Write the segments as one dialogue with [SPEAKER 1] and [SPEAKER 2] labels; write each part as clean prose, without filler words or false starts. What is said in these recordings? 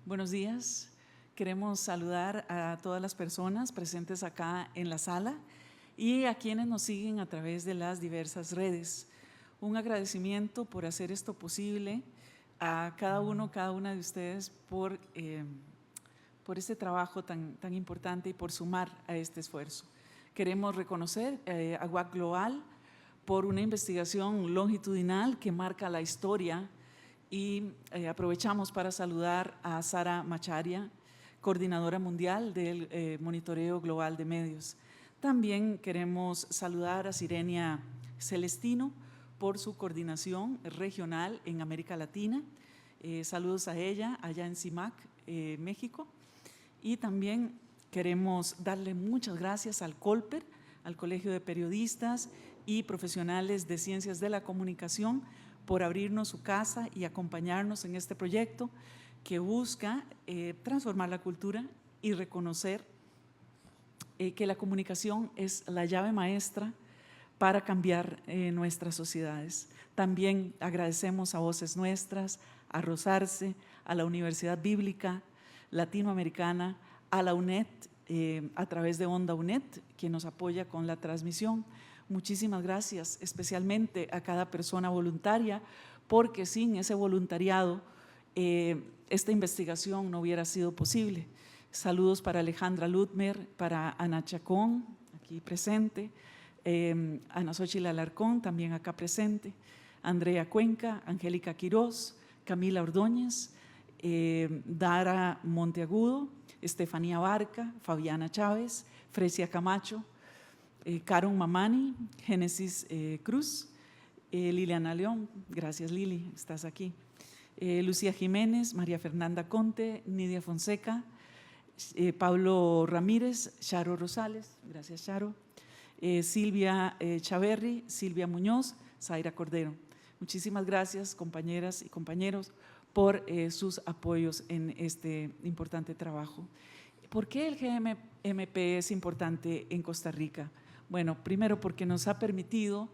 [SPEAKER 1] Buenos días. Queremos saludar a todas las personas presentes acá en la sala y a quienes nos siguen a través de las diversas redes. Un agradecimiento por hacer esto posible, a cada uno, cada una de ustedes por este trabajo tan importante y por sumar a este esfuerzo. Queremos reconocer a WAC Global por una investigación longitudinal que marca la historia y aprovechamos para saludar a Sara Macharia, coordinadora mundial del Monitoreo Global de Medios. También queremos saludar a Sirenia Celestino por su coordinación regional en América Latina. Saludos a ella allá en CIMAC, México. Y también queremos darle muchas gracias al COLPER, al Colegio de Periodistas y Profesionales de Ciencias de la Comunicación, por abrirnos su casa y acompañarnos en este proyecto que busca transformar la cultura y reconocer que la comunicación es la llave maestra para cambiar nuestras sociedades. También agradecemos a Voces Nuestras, a Rosarce, a la Universidad Bíblica Latinoamericana, a la UNED, a través de Onda UNED, quien nos apoya con la transmisión. Muchísimas gracias, especialmente a cada persona voluntaria, porque sin ese voluntariado esta investigación no hubiera sido posible. Saludos para Alejandra Ludmer, para Ana Chacón, aquí presente, Ana Xochitl Alarcón, también acá presente, Andrea Cuenca, Angélica Quirós, Camila Ordóñez, Dara Monteagudo, Estefanía Barca, Fabiana Chávez, Fresia Camacho, Caron Mamani, Génesis Cruz, Liliana León, gracias Lili, estás aquí, Lucía Jiménez, María Fernanda Conte, Nidia Fonseca, Pablo Ramírez, Charo Rosales, gracias Charo, Silvia Chaverri, Silvia Muñoz, Zaira Cordero. Muchísimas gracias compañeras y compañeros por sus apoyos en este importante trabajo. ¿Por qué el GMP es importante en Costa Rica? Bueno, primero porque nos ha permitido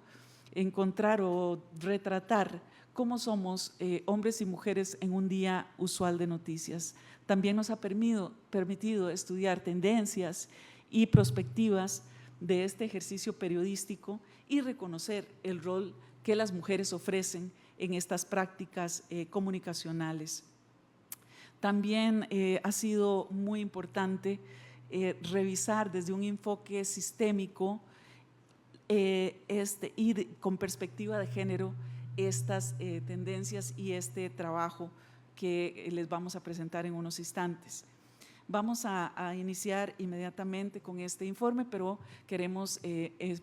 [SPEAKER 1] encontrar o retratar cómo somos hombres y mujeres en un día usual de noticias. También nos ha permitido estudiar tendencias y perspectivas de este ejercicio periodístico y reconocer el rol que las mujeres ofrecen en estas prácticas comunicacionales. También ha sido muy importante revisar desde un enfoque sistémico y con perspectiva de género estas tendencias y este trabajo que les vamos a presentar en unos instantes. Vamos a iniciar inmediatamente con este informe, pero queremos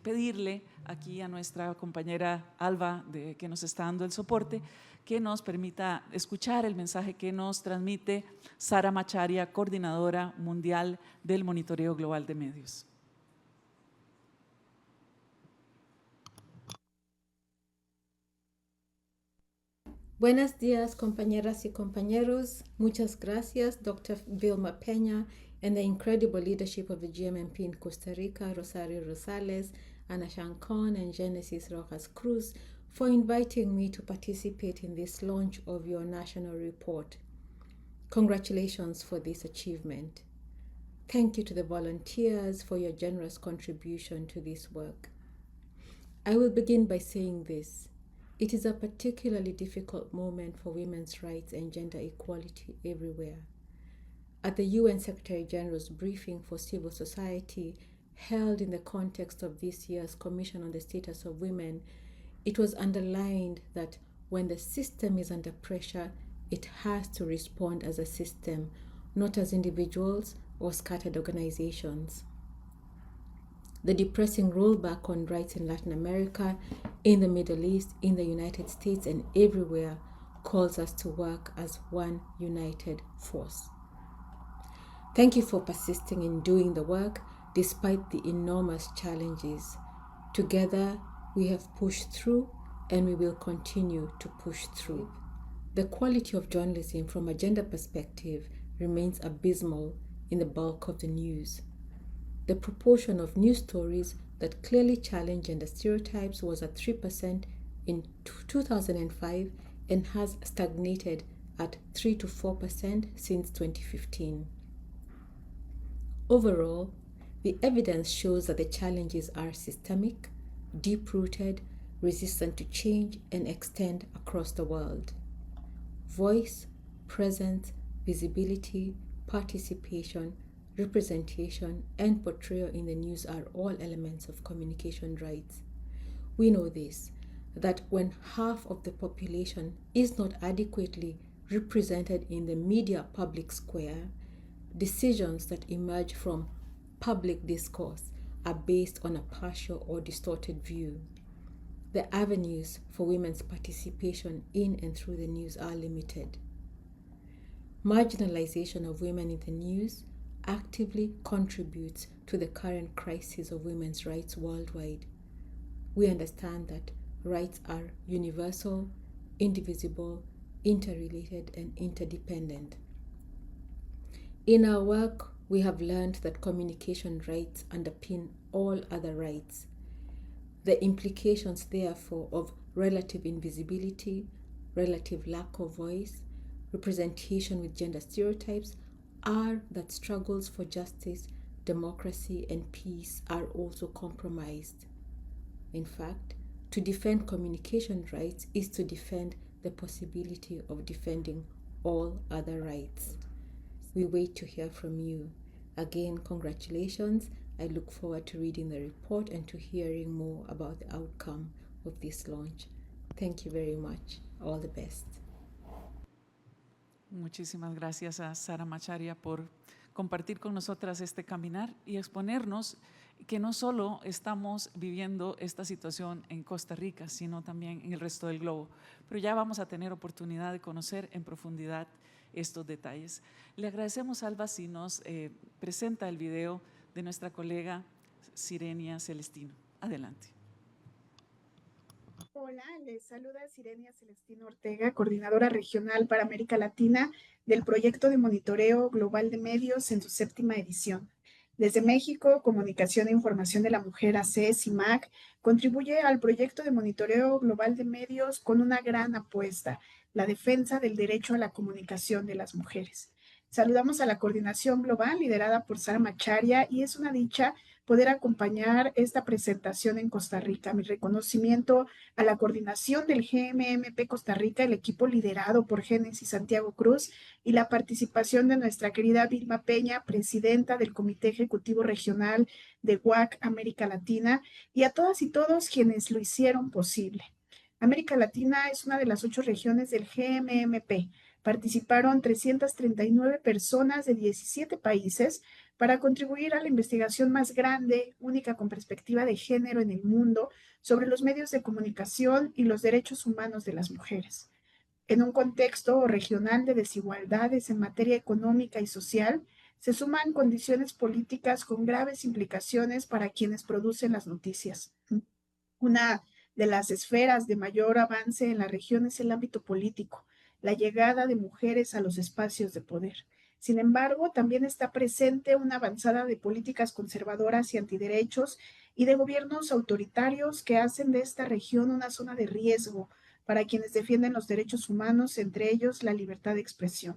[SPEAKER 1] pedirle aquí a nuestra compañera Alba, que nos está dando el soporte, que nos permita escuchar el mensaje que nos transmite Sara Macharia, coordinadora mundial del Monitoreo Global de Medios.
[SPEAKER 2] Buenos días, compañeras y compañeros. Muchas gracias, Dr. Vilma Peña, and the incredible leadership of the GMMP in Costa Rica, Rosario Rosales, Ana Chancon, and Genesis Rojas Cruz, for inviting me to participate in this launch of your national report. Congratulations for this achievement. Thank you to the volunteers for your generous contribution to this work. I will begin by saying this. It is a particularly difficult moment for women's rights and gender equality everywhere. At the UN Secretary General's briefing for civil society, held in the context of this year's Commission on the Status of Women, it was underlined that when the system is under pressure, it has to respond as a system, not as individuals or scattered organizations. The depressing rollback on rights in Latin America, in the Middle East, in the United States, and everywhere calls us to work as one united force. Thank you for persisting in doing the work despite the enormous challenges. Together, we have pushed through and we will continue to push through. The quality of journalism from a gender perspective remains abysmal in the bulk of the news. The proportion of news stories that clearly challenge gender stereotypes was at 3% in 2005 and has stagnated at 3 to 4% since 2015. Overall, the evidence shows that the challenges are systemic, deep-rooted, resistant to change, and extend across the world. Voice, presence, visibility, participation, representation, and portrayal in the news are all elements of communication rights. We know this, that when half of the population is not adequately represented in the media public square, decisions that emerge from public discourse are based on a partial or distorted view. The avenues for women's participation in and through the news are limited. Marginalization of women in the news actively contributes to the current crisis of women's rights worldwide. We understand that rights are universal, indivisible, interrelated, and interdependent. In our work, we have learned that communication rights underpin all other rights. The implications, therefore, of relative invisibility, relative lack of voice, representation with gender stereotypes are that struggles for justice, democracy, and peace are also compromised. In fact, to defend communication rights is to defend the possibility of defending all other rights. We wait to hear from you. Again, congratulations. I look forward to reading the report and to hearing more about the outcome of this launch. Thank you very much. All the best.
[SPEAKER 1] Muchísimas gracias a Sara Macharia por compartir con nosotras este caminar y exponernos que no solo estamos viviendo esta situación en Costa Rica, sino también en el resto del globo. Pero ya vamos a tener oportunidad de conocer en profundidad estos detalles. Le agradecemos, Alba, si nos presenta el video de nuestra colega Sirenia Celestino. Adelante.
[SPEAKER 3] Hola, les saluda Sirenia Celestino Ortega, coordinadora regional para América Latina del proyecto de monitoreo global de medios en su 7ª edición. Desde México, Comunicación e Información de la Mujer, CIMAC, contribuye al proyecto de monitoreo global de medios con una gran apuesta, la defensa del derecho a la comunicación de las mujeres. Saludamos a la coordinación global liderada por Sara Macharia y es una dicha poder acompañar esta presentación en Costa Rica. Mi reconocimiento a la coordinación del GMMP Costa Rica, el equipo liderado por Génesis Santiago Cruz y la participación de nuestra querida Vilma Peña, presidenta del Comité Ejecutivo Regional de WAC América Latina, y a todas y todos quienes lo hicieron posible. América Latina es una de las 8 regiones del GMMP. Participaron 339 personas de 17 países para contribuir a la investigación más grande, única con perspectiva de género en el mundo, sobre los medios de comunicación y los derechos humanos de las mujeres. En un contexto regional de desigualdades en materia económica y social, se suman condiciones políticas con graves implicaciones para quienes producen las noticias. Una de las esferas de mayor avance en la región es el ámbito político, la llegada de mujeres a los espacios de poder. Sin embargo, también está presente una avanzada de políticas conservadoras y antiderechos y de gobiernos autoritarios que hacen de esta región una zona de riesgo para quienes defienden los derechos humanos, entre ellos la libertad de expresión.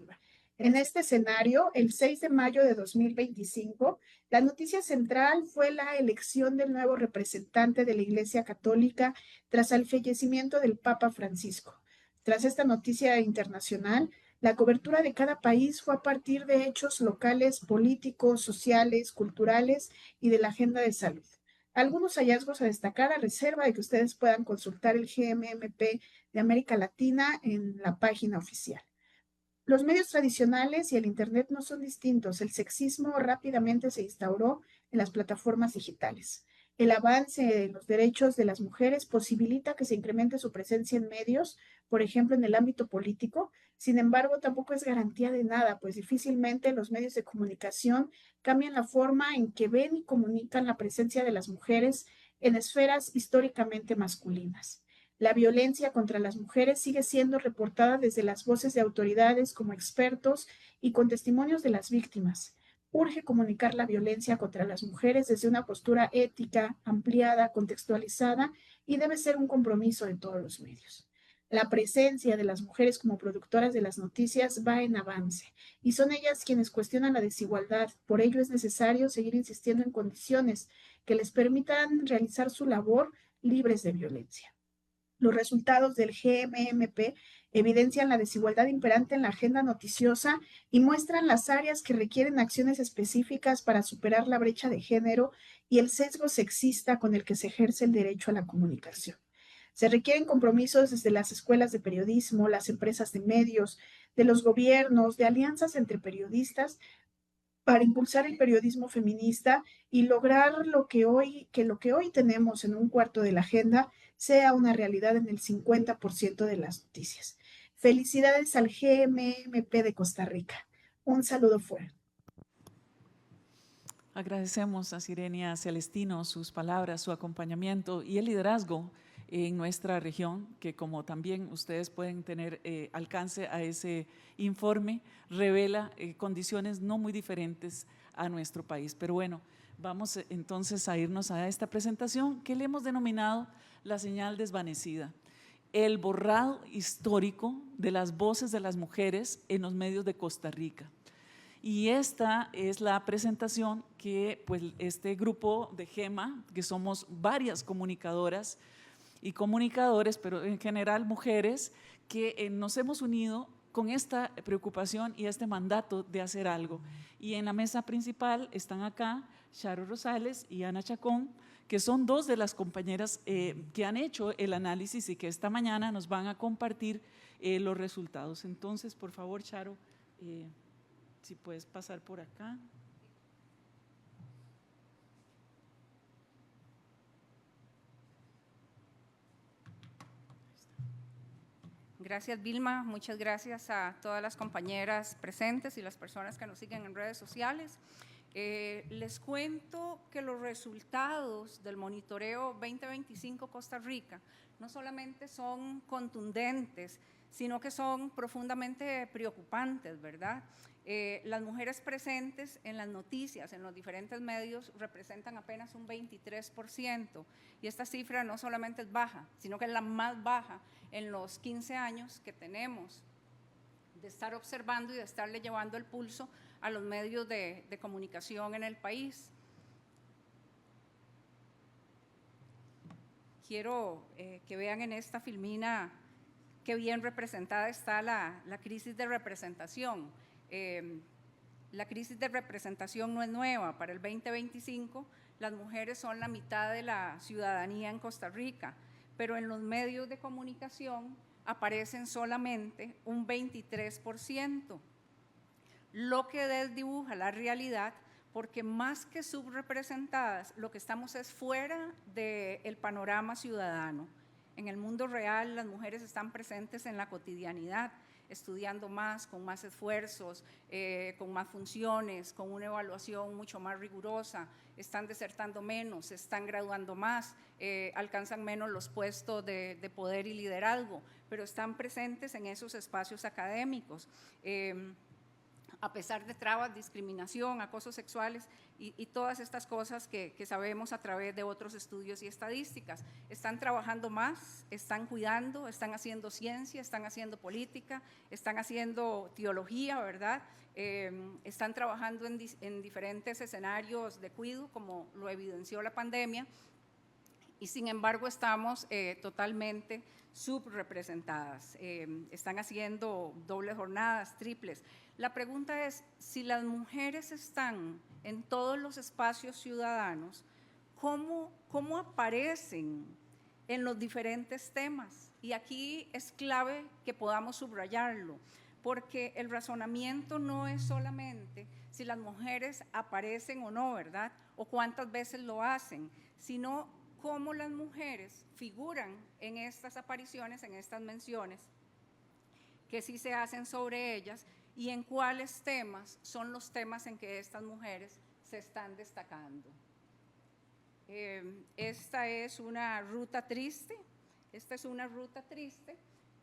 [SPEAKER 3] En este escenario, el 6 de mayo de 2025, la noticia central fue la elección del nuevo representante de la Iglesia Católica tras el fallecimiento del Papa Francisco. Tras esta noticia internacional, la cobertura de cada país fue a partir de hechos locales, políticos, sociales, culturales y de la agenda de salud. Algunos hallazgos a destacar a reserva de que ustedes puedan consultar el GMMP de América Latina en la página oficial. Los medios tradicionales y el Internet no son distintos. El sexismo rápidamente se instauró en las plataformas digitales. El avance de los derechos de las mujeres posibilita que se incremente su presencia en medios, por ejemplo, en el ámbito político. Sin embargo, tampoco es garantía de nada, pues difícilmente los medios de comunicación cambian la forma en que ven y comunican la presencia de las mujeres en esferas históricamente masculinas. La violencia contra las mujeres sigue siendo reportada desde las voces de autoridades como expertos y con testimonios de las víctimas. Urge comunicar la violencia contra las mujeres desde una postura ética, ampliada, contextualizada y debe ser un compromiso de todos los medios. La presencia de las mujeres como productoras de las noticias va en avance y son ellas quienes cuestionan la desigualdad. Por ello es necesario seguir insistiendo en condiciones que les permitan realizar su labor libres de violencia. Los resultados del GMMP evidencian la desigualdad imperante en la agenda noticiosa y muestran las áreas que requieren acciones específicas para superar la brecha de género y el sesgo sexista con el que se ejerce el derecho a la comunicación. Se requieren compromisos desde las escuelas de periodismo, las empresas de medios, de los gobiernos, de alianzas entre periodistas para impulsar el periodismo feminista y lograr lo que hoy tenemos en un cuarto de la agenda sea una realidad en el 50% de las noticias. Felicidades al GMMP de Costa Rica. Un saludo fuera.
[SPEAKER 1] Agradecemos a Sirenia Celestino sus palabras, su acompañamiento y el liderazgo en nuestra región, que como también ustedes pueden tener alcance a ese informe, revela condiciones no muy diferentes a nuestro país. Pero bueno, vamos entonces a irnos a esta presentación que le hemos denominado la señal desvanecida, el borrado histórico de las voces de las mujeres en los medios de Costa Rica. Y esta es la presentación que pues, este grupo de GEMA, que somos varias comunicadoras y comunicadores, pero en general mujeres, que nos hemos unido con esta preocupación y este mandato de hacer algo. Y en la mesa principal están acá Charo Rosales y Ana Chacón, que son dos de las compañeras que han hecho el análisis y que esta mañana nos van a compartir los resultados. Entonces, por favor, Charo, si puedes pasar por acá.
[SPEAKER 4] Gracias, Vilma. Muchas gracias a todas las compañeras presentes y las personas que nos siguen en redes sociales. Les cuento que los resultados del monitoreo 2025 Costa Rica no solamente son contundentes, sino que son profundamente preocupantes, ¿verdad? Las mujeres presentes en las noticias, en los diferentes medios, representan apenas un 23%, y esta cifra no solamente es baja, sino que es la más baja en los 15 años que tenemos de estar observando y de estarle llevando el pulso a los medios de comunicación en el país. Quiero que vean en esta filmina qué bien representada está la crisis de representación. La crisis de representación no es nueva. Para el 2025 las mujeres son la mitad de la ciudadanía en Costa Rica, pero en los medios de comunicación aparecen solamente un 23%, lo que desdibuja la realidad, porque más que subrepresentadas, lo que estamos es fuera del panorama ciudadano. En el mundo real, las mujeres están presentes en la cotidianidad, estudiando más, con más esfuerzos, con más funciones, con una evaluación mucho más rigurosa, están desertando menos, se están graduando más, alcanzan menos los puestos de poder y liderazgo, pero están presentes en esos espacios académicos. A pesar de trabas, discriminación, acosos sexuales y todas estas cosas que sabemos a través de otros estudios y estadísticas. Están trabajando más, están cuidando, están haciendo ciencia, están haciendo política, están haciendo teología, ¿verdad? Están trabajando en diferentes escenarios de cuidado, como lo evidenció la pandemia, y sin embargo estamos totalmente subrepresentadas. Están haciendo dobles jornadas, triples. La pregunta es, si las mujeres están en todos los espacios ciudadanos, ¿cómo aparecen en los diferentes temas? Y aquí es clave que podamos subrayarlo, porque el razonamiento no es solamente si las mujeres aparecen o no, ¿verdad? O cuántas veces lo hacen, sino cómo las mujeres figuran en estas apariciones, en estas menciones, que sí se hacen sobre ellas, y en cuáles temas son los temas en que estas mujeres se están destacando. Esta es una ruta triste,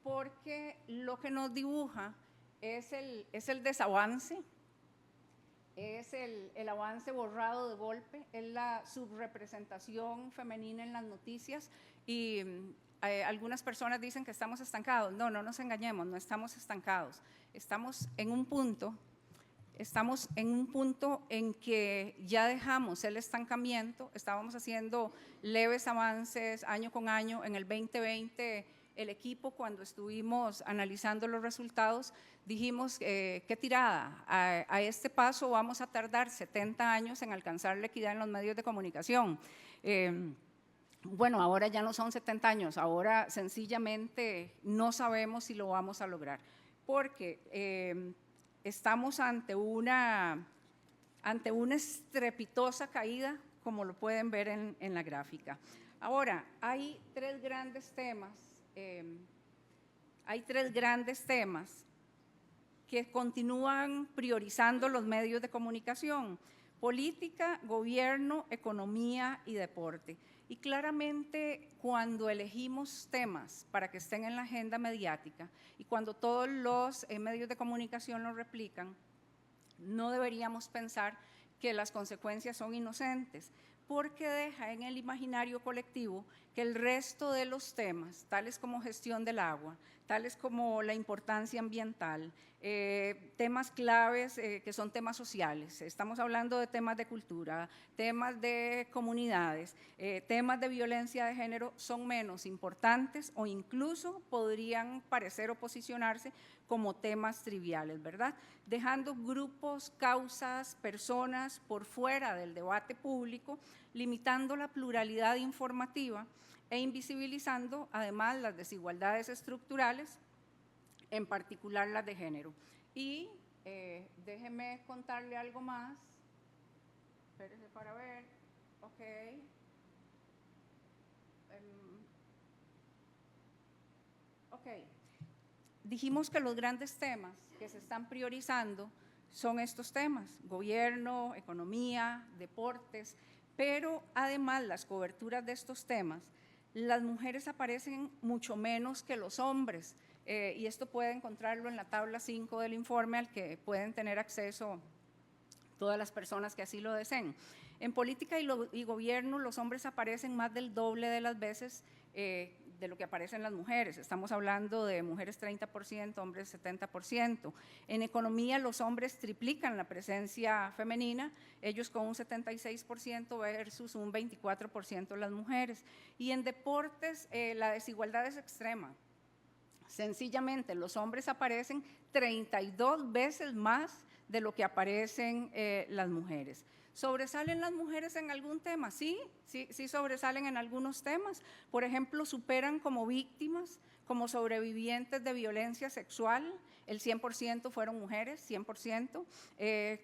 [SPEAKER 4] porque lo que nos dibuja es el desavance, es el avance borrado de golpe, es la subrepresentación femenina en las noticias, y algunas personas dicen que estamos estancados. No, no nos engañemos, no estamos estancados. Estamos en un punto en que ya dejamos el estancamiento, estábamos haciendo leves avances año con año. En el 2020, el equipo, cuando estuvimos analizando los resultados, dijimos, qué tirada, a este paso vamos a tardar 70 años en alcanzar la equidad en los medios de comunicación. Bueno, ahora ya no son 70 años, ahora sencillamente no sabemos si lo vamos a lograr, porque estamos ante una estrepitosa caída, como lo pueden ver en la gráfica. Ahora, hay tres grandes temas que continúan priorizando los medios de comunicación: política, gobierno, economía y deporte. Y claramente, cuando elegimos temas para que estén en la agenda mediática y cuando todos los medios de comunicación lo replican, no deberíamos pensar que las consecuencias son inocentes, porque deja en el imaginario colectivo que el resto de los temas, tales como gestión del agua, tales como la importancia ambiental, temas claves que son temas sociales, estamos hablando de temas de cultura, temas de comunidades, temas de violencia de género, son menos importantes o incluso podrían parecer o posicionarse como temas triviales, ¿verdad? Dejando grupos, causas, personas por fuera del debate público, limitando la pluralidad informativa e invisibilizando además las desigualdades estructurales, en particular las de género. Y déjeme contarle algo más. Espérese para ver. Ok. Ok. Dijimos que los grandes temas que se están priorizando son estos temas: gobierno, economía, deportes, pero además las coberturas de estos temas, las mujeres aparecen mucho menos que los hombres, y esto puede encontrarlo en la tabla 5 del informe, al que pueden tener acceso todas las personas que así lo deseen. En política y gobierno, los hombres aparecen más del doble de las veces de lo que aparecen las mujeres. Estamos hablando de mujeres 30%, hombres 70%. En economía, los hombres triplican la presencia femenina, ellos con un 76% versus un 24% las mujeres. Y en deportes, la desigualdad es extrema. Sencillamente, los hombres aparecen 32 veces más de lo que aparecen las mujeres. ¿Sobresalen las mujeres en algún tema? Sí sobresalen en algunos temas. Por ejemplo, superan como víctimas, como sobrevivientes de violencia sexual, el 100% fueron mujeres, 100%.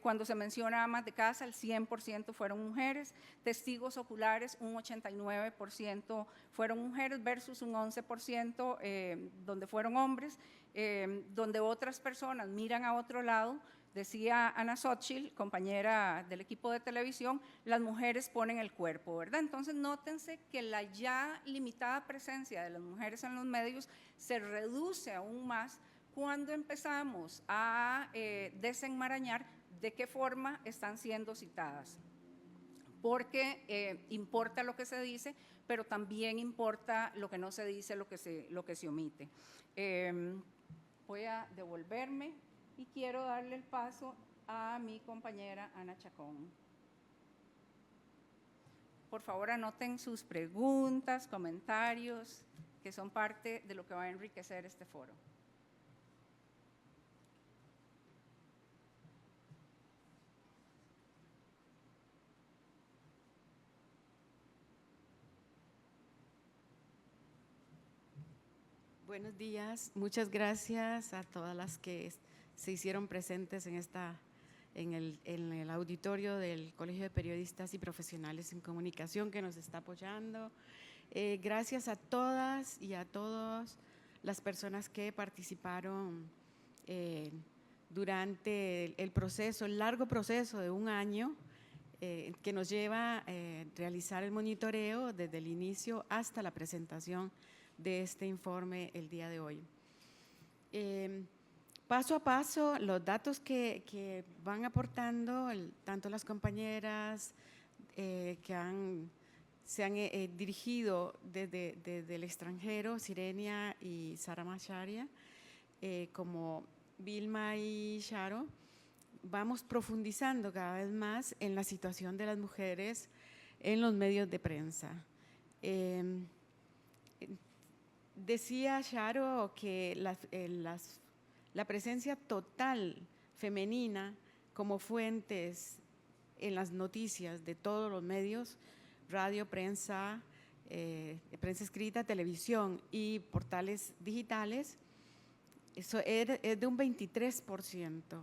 [SPEAKER 4] Cuando se menciona amas de casa, el 100% fueron mujeres. Testigos oculares, un 89% fueron mujeres versus un 11% donde fueron hombres. Donde otras personas miran a otro lado, decía Ana Xochitl, compañera del equipo de televisión, las mujeres ponen el cuerpo, ¿verdad? Entonces, nótense que la ya limitada presencia de las mujeres en los medios se reduce aún más cuando empezamos a desenmarañar de qué forma están siendo citadas. Porque importa lo que se dice, pero también importa lo que no se dice, lo que se omite. Voy a devolverme y quiero darle el paso a mi compañera Ana Chacón. Por favor, anoten sus preguntas, comentarios, que son parte de lo que va a enriquecer este foro.
[SPEAKER 5] Buenos días, muchas gracias a todas las que se hicieron presentes en el auditorio del Colegio de Periodistas y Profesionales en Comunicación, que nos está apoyando. Gracias a todas y a todas las personas que participaron durante el largo proceso de un año que nos lleva a realizar el monitoreo desde el inicio hasta la presentación de este informe el día de hoy. Paso a paso, los datos que van aportando tanto las compañeras que han se han dirigido desde el extranjero, Sirenia y Sara Macharia, como Vilma y Sharo, vamos profundizando cada vez más en la situación de las mujeres en los medios de prensa. Decía Sharo que la presencia total femenina como fuentes en las noticias de todos los medios, radio, prensa, prensa escrita, televisión y portales digitales, eso es de un 23%,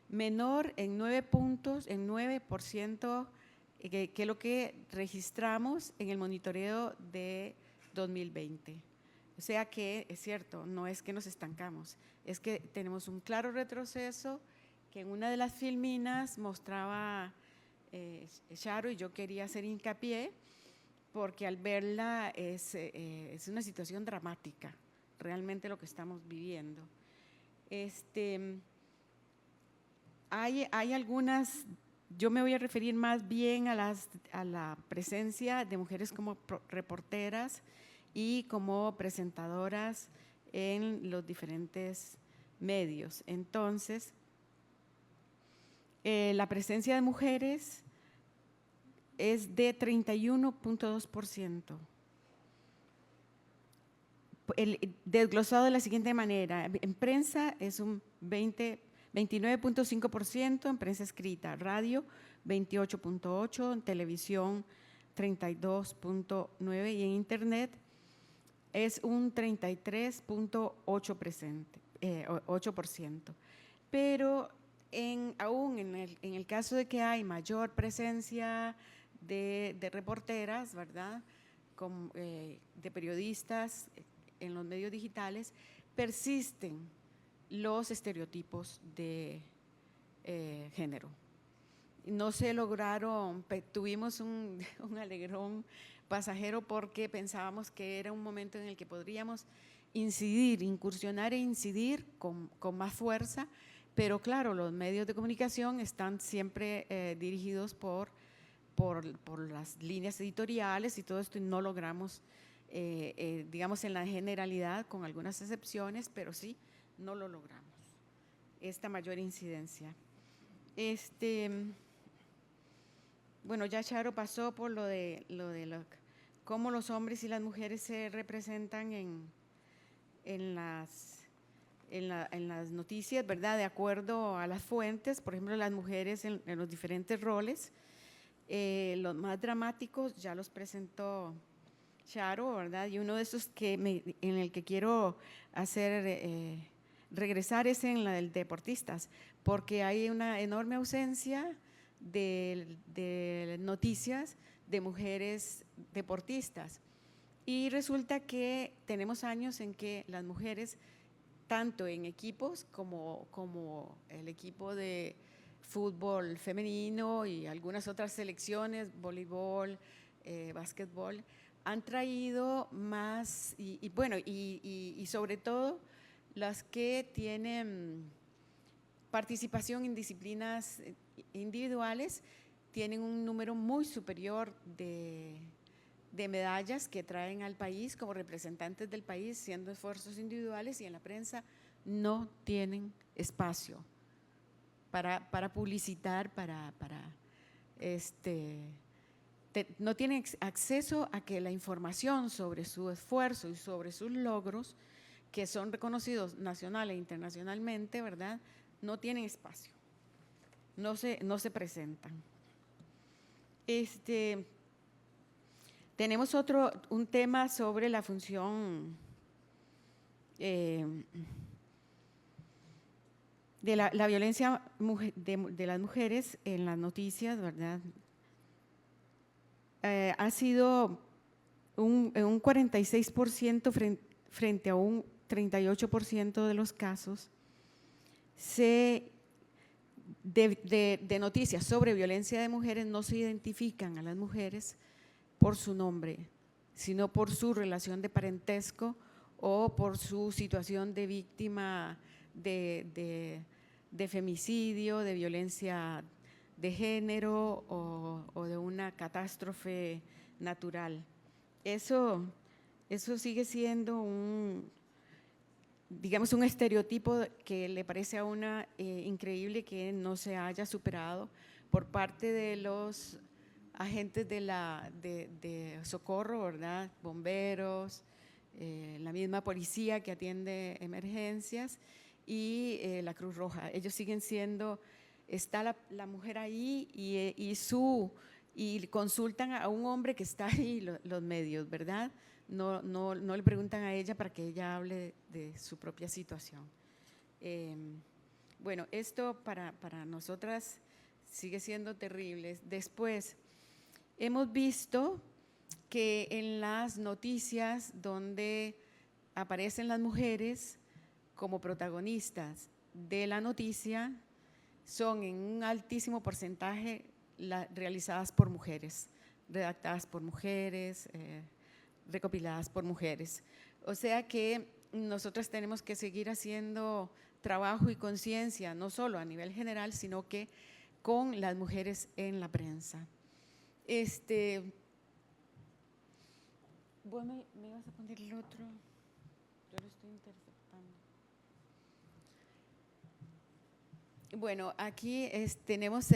[SPEAKER 5] menor en 9 puntos, en 9%, que es lo que registramos en el monitoreo de 2020. O sea que es cierto, no es que nos estancamos, es que tenemos un claro retroceso que en una de las filminas mostraba Sharo, y yo quería hacer hincapié porque al verla es una situación dramática, realmente lo que estamos viviendo. Hay algunas, yo me voy a referir más bien a la presencia de mujeres como reporteras y como presentadoras en los diferentes medios. Entonces, la presencia de mujeres es de 31.2%. Desglosado de la siguiente manera: en prensa es un 29.5%, en prensa escrita, radio 28.8%, en televisión 32.9% y en internet es un 33.8%. Pero aún en el caso de que hay mayor presencia de reporteras, ¿verdad?, de periodistas en los medios digitales, persisten los estereotipos de género. No se lograron, tuvimos un alegrón pasajero porque pensábamos que era un momento en el que podríamos incursionar e incidir con más fuerza, pero claro, los medios de comunicación están siempre dirigidos por las líneas editoriales y todo esto, y no logramos, digamos, en la generalidad, con algunas excepciones, pero sí, no lo logramos, esta mayor incidencia. Bueno, ya Sharo pasó por lo de cómo los hombres y las mujeres se representan en las noticias, ¿verdad?, de acuerdo a las fuentes. Por ejemplo, las mujeres en los diferentes roles. Los más dramáticos ya los presentó Sharo, ¿verdad? Y uno de esos en el que quiero regresar es en la del deportistas, porque hay una enorme ausencia de noticias de mujeres deportistas. Y resulta que tenemos años en que las mujeres, tanto en equipos como el equipo de fútbol femenino y algunas otras selecciones, voleibol, básquetbol, han traído más, y sobre todo las que tienen participación en disciplinas individuales, tienen un número muy superior de medallas que traen al país como representantes del país, siendo esfuerzos individuales, y en la prensa no tienen espacio para publicitar, no tienen acceso a que la información sobre su esfuerzo y sobre sus logros, que son reconocidos nacional e internacionalmente, ¿verdad?, no tienen espacio, no se presentan. Tenemos un tema sobre la función de la violencia de las mujeres en las noticias, ¿verdad? Ha sido un 46% frente a un 38% de los casos de noticias sobre violencia de mujeres. No se identifican a las mujeres por su nombre, sino por su relación de parentesco o por su situación de víctima de femicidio, de violencia de género o de una catástrofe natural. Eso sigue siendo digamos, un estereotipo que le parece a una increíble que no se haya superado por parte de los agentes de socorro, ¿verdad? Bomberos, la misma policía que atiende emergencias y la Cruz Roja. Ellos siguen siendo, está la mujer ahí y consultan a un hombre que está ahí, los medios, ¿verdad? No le preguntan a ella para que ella hable de su propia situación. Bueno, esto para nosotras sigue siendo terrible. Después, hemos visto que en las noticias donde aparecen las mujeres como protagonistas de la noticia, son en un altísimo porcentaje realizadas por mujeres, redactadas por mujeres, recopiladas por mujeres. O sea que nosotros tenemos que seguir haciendo trabajo y conciencia, no solo a nivel general, sino que con las mujeres en la prensa. ¿Vos me ibas a poner el otro? Yo lo estoy interceptando. Bueno, aquí tenemos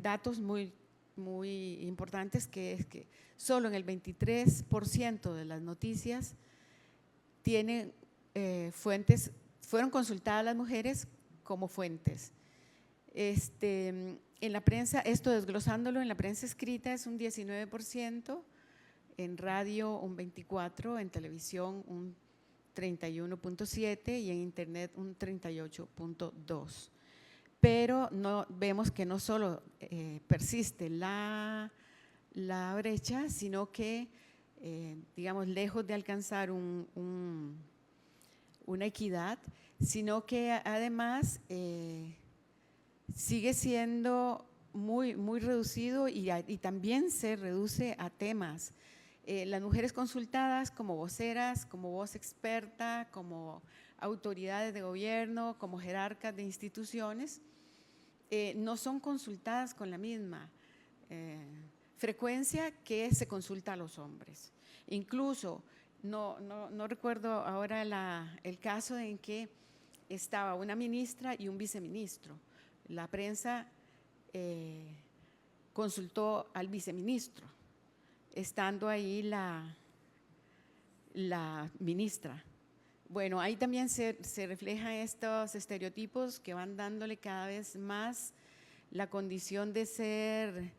[SPEAKER 5] datos muy importantes, que es que solo en el 23% de las noticias tienen fuentes, fueron consultadas las mujeres como fuentes. En la prensa, esto desglosándolo, en la prensa escrita es un 19%, en radio un 24%, en televisión un 31.7% y en internet un 38.2%. Pero vemos que no solo persiste la brecha, sino que, digamos, lejos de alcanzar una equidad, sino que además sigue siendo muy reducido y también se reduce a temas. Las mujeres consultadas como voceras, como voz experta, como autoridades de gobierno, como jerarcas de instituciones, no son consultadas con la misma frecuencia que se consulta a los hombres. Incluso, no recuerdo ahora el caso en que estaba una ministra y un viceministro. La prensa consultó al viceministro, estando ahí la ministra. Bueno, ahí también se reflejan estos estereotipos que van dándole cada vez más la condición de ser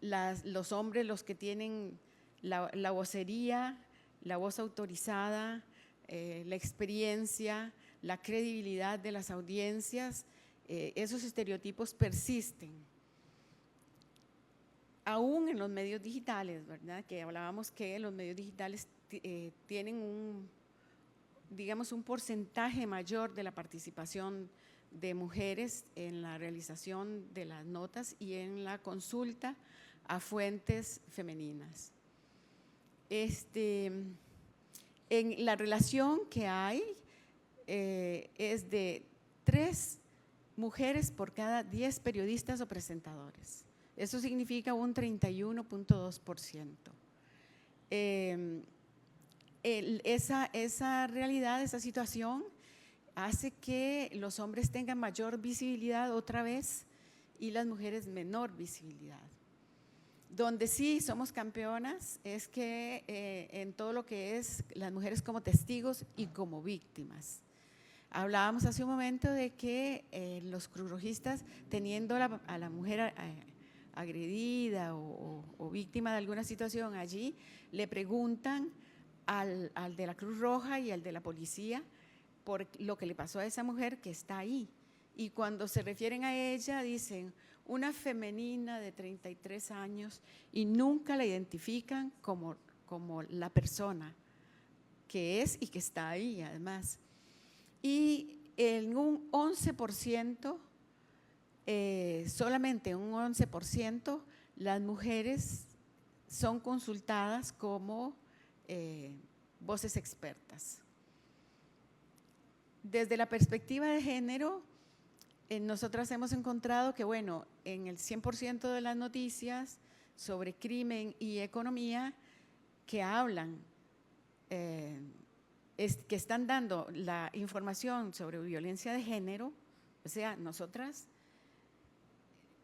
[SPEAKER 5] los hombres los que tienen la vocería, la voz autorizada, la experiencia, la credibilidad de las audiencias. Esos estereotipos persisten. Aún en los medios digitales, ¿verdad? Que hablábamos que los medios digitales tienen digamos, un porcentaje mayor de la participación de mujeres en la realización de las notas y en la consulta a fuentes femeninas. En la relación que hay es de 3 mujeres por cada 10 periodistas o presentadores. Eso significa un 31.2%. Esa realidad, esa situación hace que los hombres tengan mayor visibilidad otra vez y las mujeres menor visibilidad. Donde sí somos campeonas es que en todo lo que es las mujeres como testigos y como víctimas. Hablábamos hace un momento de que los cruzrojistas, teniendo a la mujer agredida o víctima de alguna situación allí, le preguntan al de la Cruz Roja y al de la policía por lo que le pasó a esa mujer que está ahí. Y cuando se refieren a ella dicen una femenina de 33 años y nunca la identifican como la persona que es y que está ahí además. Y en un 11%, solamente un 11%, las mujeres son consultadas como voces expertas. Desde la perspectiva de género, nosotras hemos encontrado que, bueno, en el 100% de las noticias sobre crimen y economía que hablan, que están dando la información sobre violencia de género, o sea, nosotras,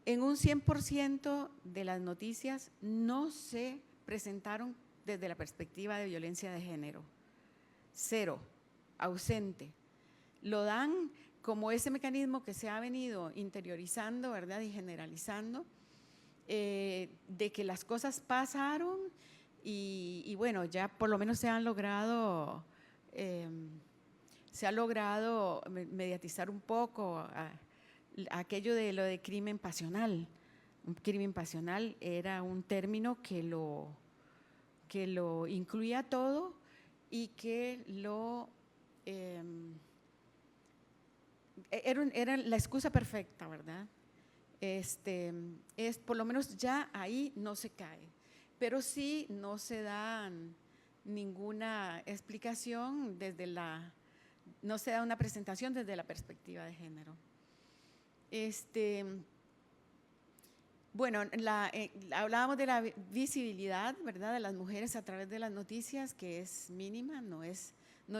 [SPEAKER 5] en un 100% de las noticias no se presentaron desde la perspectiva de violencia de género. 0, ausente. Lo dan como ese mecanismo que se ha venido interiorizando, ¿verdad? Y generalizando, de que las cosas pasaron y bueno, ya por lo menos se ha logrado mediatizar un poco aquello de lo de crimen pasional. Un crimen pasional era un término que lo incluía todo y que era la excusa perfecta, ¿verdad? Por lo menos ya ahí no se cae, pero sí no se da ninguna explicación no se da una presentación desde la perspectiva de género. Bueno, hablábamos de la visibilidad, ¿verdad?, de las mujeres a través de las noticias, que es mínima, no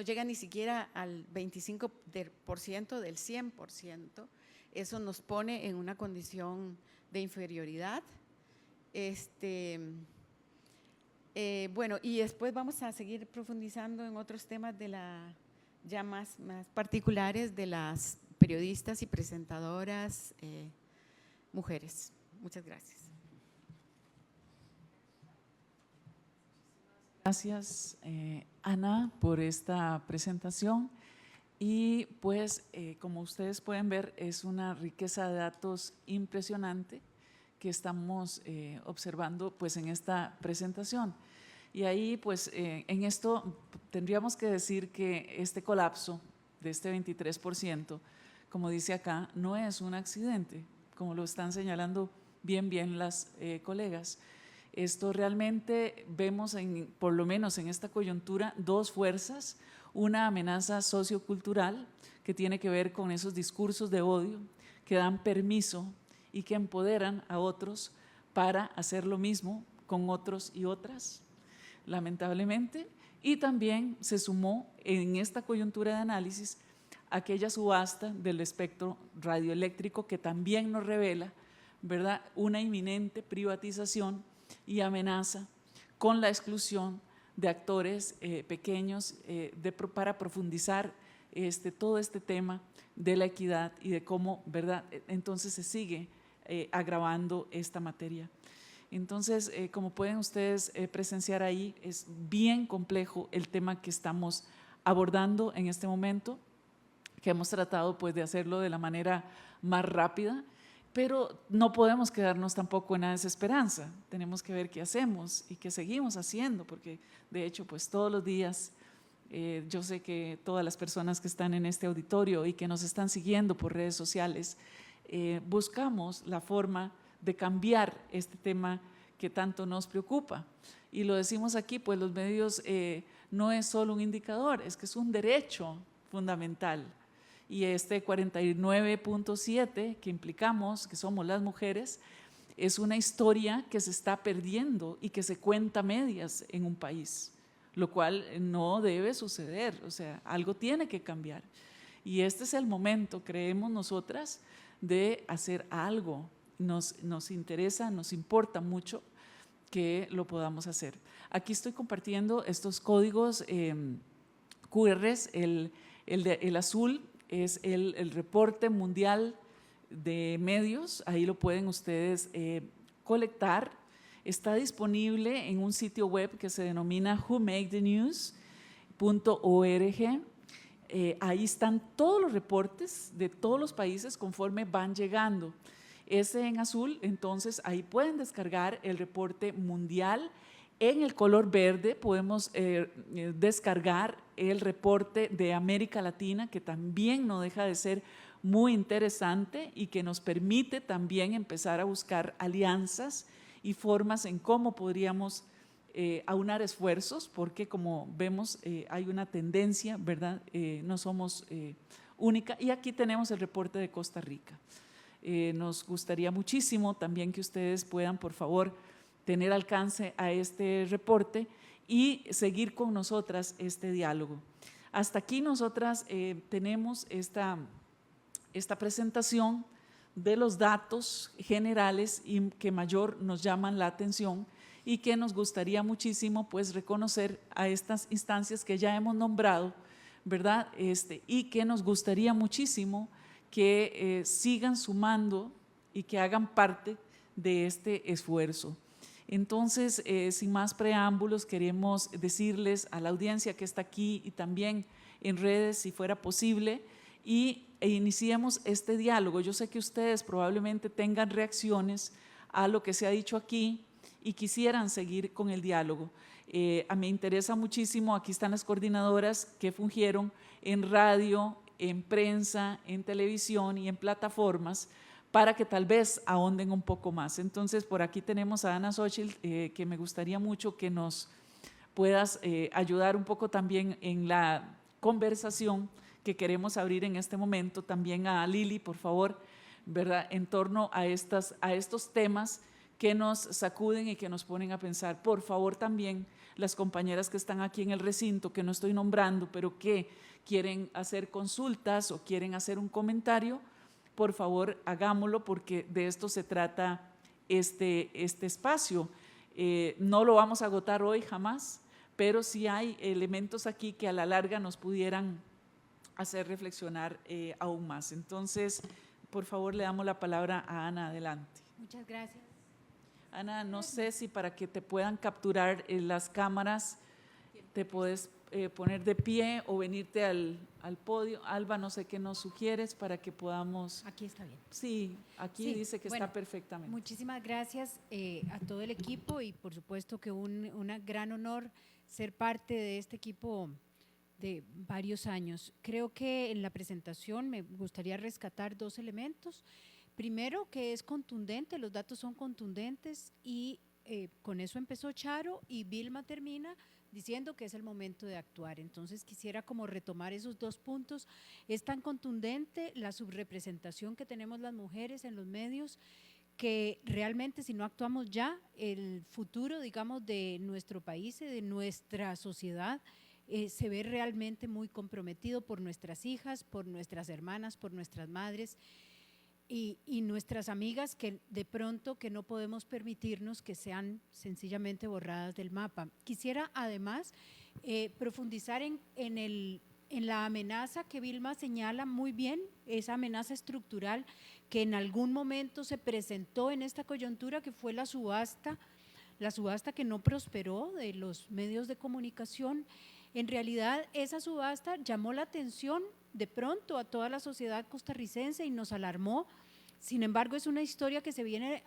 [SPEAKER 5] llega ni siquiera al 25% del 100%. Eso nos pone en una condición de inferioridad. Bueno, y después vamos a seguir profundizando en otros temas ya más particulares de las periodistas y presentadoras mujeres. Muchas gracias.
[SPEAKER 1] Gracias, Ana, por esta presentación. Y pues, como ustedes pueden ver, es una riqueza de datos impresionante que estamos observando pues en esta presentación. Y ahí pues en esto tendríamos que decir que este colapso de este 23%, como dice acá, no es un accidente, como lo están señalando bien las colegas. Esto realmente vemos, por lo menos en esta coyuntura, dos fuerzas: una amenaza sociocultural que tiene que ver con esos discursos de odio que dan permiso y que empoderan a otros para hacer lo mismo con otros y otras, lamentablemente. Y también se sumó en esta coyuntura de análisis aquella subasta del espectro radioeléctrico que también nos revela, ¿verdad?, una inminente privatización y amenaza con la exclusión de actores pequeños para profundizar todo este tema de la equidad y de cómo, ¿verdad?, entonces se sigue agravando esta materia. Entonces, como pueden ustedes presenciar ahí, es bien complejo el tema que estamos abordando en este momento, que hemos tratado pues de hacerlo de la manera más rápida, pero no podemos quedarnos tampoco en la desesperanza. Tenemos que ver qué hacemos y qué seguimos haciendo, porque de hecho pues todos los días yo sé que todas las personas que están en este auditorio y que nos están siguiendo por redes sociales buscamos la forma de cambiar este tema que tanto nos preocupa. Y lo decimos aquí, pues los medios no es solo un indicador, es que es un derecho fundamental. Y este 49.7 que implicamos, que somos las mujeres, es una historia que se está perdiendo y que se cuenta a medias en un país, lo cual no debe suceder, o sea, algo tiene que cambiar. Y este es el momento, creemos nosotras, de hacer algo. Nos interesa, nos importa mucho que lo podamos hacer. Aquí estoy compartiendo estos códigos QRs, el azul es el reporte mundial de medios, ahí lo pueden ustedes colectar. Está disponible en un sitio web que se denomina whomakethenews.org. Ahí están todos los reportes de todos los países conforme van llegando. Ese en azul, entonces ahí pueden descargar el reporte mundial. En el color verde podemos descargar el reporte de América Latina, que también no deja de ser muy interesante y que nos permite también empezar a buscar alianzas y formas en cómo podríamos aunar esfuerzos, porque como vemos hay una tendencia, ¿verdad? No somos única. Y aquí tenemos el reporte de Costa Rica. Nos gustaría muchísimo también que ustedes puedan, por favor, tener alcance a este reporte y seguir con nosotras este diálogo. Hasta aquí nosotras tenemos esta presentación de los datos generales y que mayor nos llaman la atención y que nos gustaría muchísimo pues reconocer a estas instancias que ya hemos nombrado, ¿verdad? Y que nos gustaría muchísimo que sigan sumando y que hagan parte de este esfuerzo. Entonces, sin más preámbulos, queremos decirles a la audiencia que está aquí y también en redes, si fuera posible, e iniciemos este diálogo. Yo sé que ustedes probablemente tengan reacciones a lo que se ha dicho aquí y quisieran seguir con el diálogo. A mí me interesa muchísimo, aquí están las coordinadoras que fungieron en radio, en prensa, en televisión y en plataformas, para que tal vez ahonden un poco más. Entonces, por aquí tenemos a Ana Xochitl, que me gustaría mucho que nos puedas ayudar un poco también en la conversación que queremos abrir en este momento. También a Lili, por favor, ¿verdad? En torno a estos temas que nos sacuden y que nos ponen a pensar. Por favor, también las compañeras que están aquí en el recinto, que no estoy nombrando, pero que quieren hacer consultas o quieren hacer un comentario, por favor, hagámoslo, porque de esto se trata este espacio. No lo vamos a agotar hoy jamás, pero sí hay elementos aquí que a la larga nos pudieran hacer reflexionar aún más. Entonces, por favor, le damos la palabra a Ana. Adelante.
[SPEAKER 6] Muchas gracias.
[SPEAKER 1] Ana, no sé si para que te puedan capturar las cámaras te puedes poner de pie o venirte al podio. Alba, no sé qué nos sugieres para que podamos…
[SPEAKER 6] Aquí está bien.
[SPEAKER 1] Sí, aquí
[SPEAKER 6] Sí,
[SPEAKER 1] dice que
[SPEAKER 6] bueno,
[SPEAKER 1] está perfectamente.
[SPEAKER 6] Muchísimas gracias a todo el equipo y por supuesto que un gran honor ser parte de este equipo de varios años. Creo que en la presentación me gustaría rescatar dos elementos. Primero, que es contundente, los datos son contundentes y con eso empezó Charo y Vilma termina diciendo que es el momento de actuar. Entonces quisiera como retomar esos dos puntos. Es tan contundente la subrepresentación que tenemos las mujeres en los medios que realmente si no actuamos ya, el futuro, digamos, de nuestro país y de nuestra sociedad se ve realmente muy comprometido por nuestras hijas, por nuestras hermanas, por nuestras madres y nuestras amigas que de pronto que no podemos permitirnos que sean sencillamente borradas del mapa. Quisiera además profundizar en la amenaza que Vilma señala muy bien, esa amenaza estructural que en algún momento se presentó en esta coyuntura, que fue la subasta que no prosperó de los medios de comunicación. En realidad esa subasta llamó la atención de pronto a toda la sociedad costarricense y nos alarmó. Sin embargo, es una historia que se viene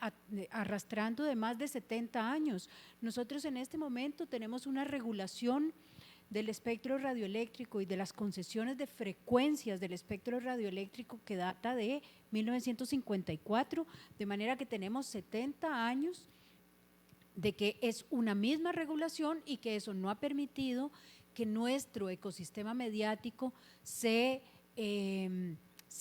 [SPEAKER 6] arrastrando de más de 70 años. Nosotros en este momento tenemos una regulación del espectro radioeléctrico y de las concesiones de frecuencias del espectro radioeléctrico que data de 1954, de manera que tenemos 70 años de que es una misma regulación y que eso no ha permitido que nuestro ecosistema mediático se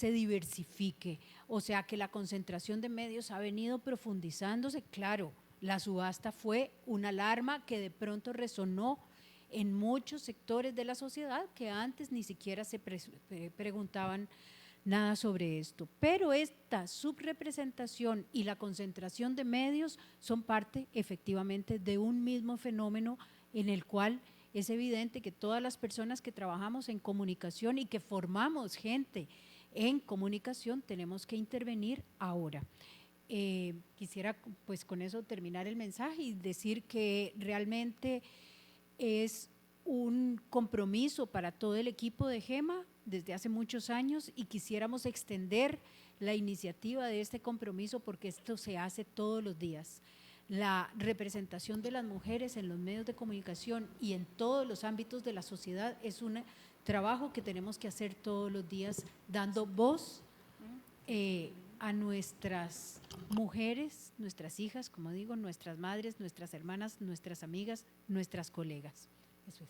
[SPEAKER 6] diversifique, o sea que la concentración de medios ha venido profundizándose. Claro, la subasta fue una alarma que de pronto resonó en muchos sectores de la sociedad que antes ni siquiera se preguntaban nada sobre esto, pero esta subrepresentación y la concentración de medios son parte efectivamente de un mismo fenómeno en el cual es evidente que todas las personas que trabajamos en comunicación y que formamos gente en comunicación tenemos que intervenir ahora. Quisiera pues con eso terminar el mensaje y decir que realmente es un compromiso para todo el equipo de GEMA desde hace muchos años y quisiéramos extender la iniciativa de este compromiso porque esto se hace todos los días. La representación de las mujeres en los medios de comunicación y en todos los ámbitos de la sociedad es un trabajo que tenemos que hacer todos los días, dando voz a nuestras mujeres, nuestras hijas, como digo, nuestras madres, nuestras hermanas, nuestras amigas, nuestras colegas. Eso es.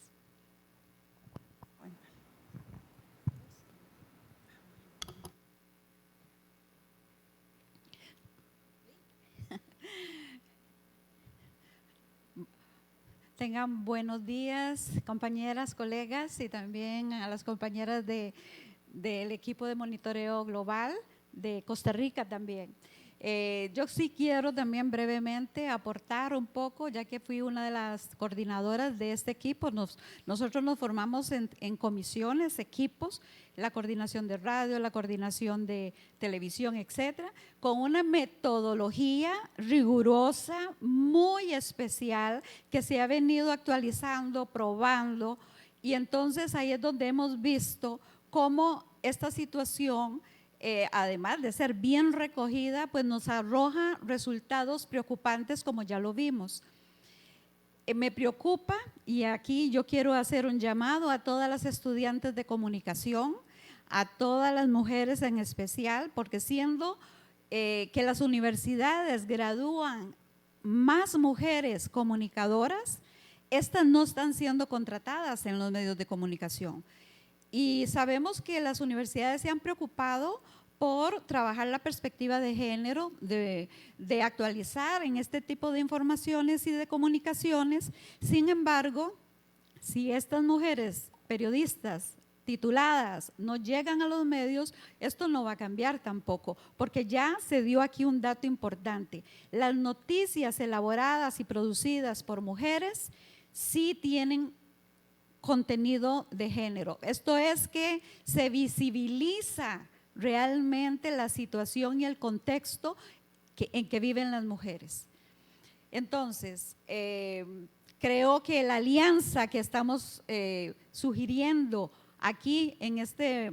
[SPEAKER 7] Tengan buenos días, compañeras, colegas, y también a las compañeras del equipo de monitoreo global de Costa Rica también. Yo sí quiero también brevemente aportar un poco, ya que fui una de las coordinadoras de este equipo. Nosotros nos formamos en comisiones, equipos, la coordinación de radio, la coordinación de televisión, etcétera, con una metodología rigurosa, muy especial, que se ha venido actualizando, probando, y entonces ahí es donde hemos visto cómo esta situación, además de ser bien recogida, pues nos arroja resultados preocupantes, como ya lo vimos. Me preocupa, y aquí yo quiero hacer un llamado a todas las estudiantes de comunicación, a todas las mujeres en especial, porque siendo que las universidades gradúan más mujeres comunicadoras, estas no están siendo contratadas en los medios de comunicación. Y sabemos que las universidades se han preocupado por trabajar la perspectiva de género, de actualizar en este tipo de informaciones y de comunicaciones. Sin embargo, si estas mujeres periodistas tituladas no llegan a los medios, esto no va a cambiar tampoco, porque ya se dio aquí un dato importante. Las noticias elaboradas y producidas por mujeres sí tienen contenido de género. Esto es que se visibiliza realmente la situación y el contexto en que viven las mujeres. Entonces, creo que la alianza que estamos sugiriendo aquí en este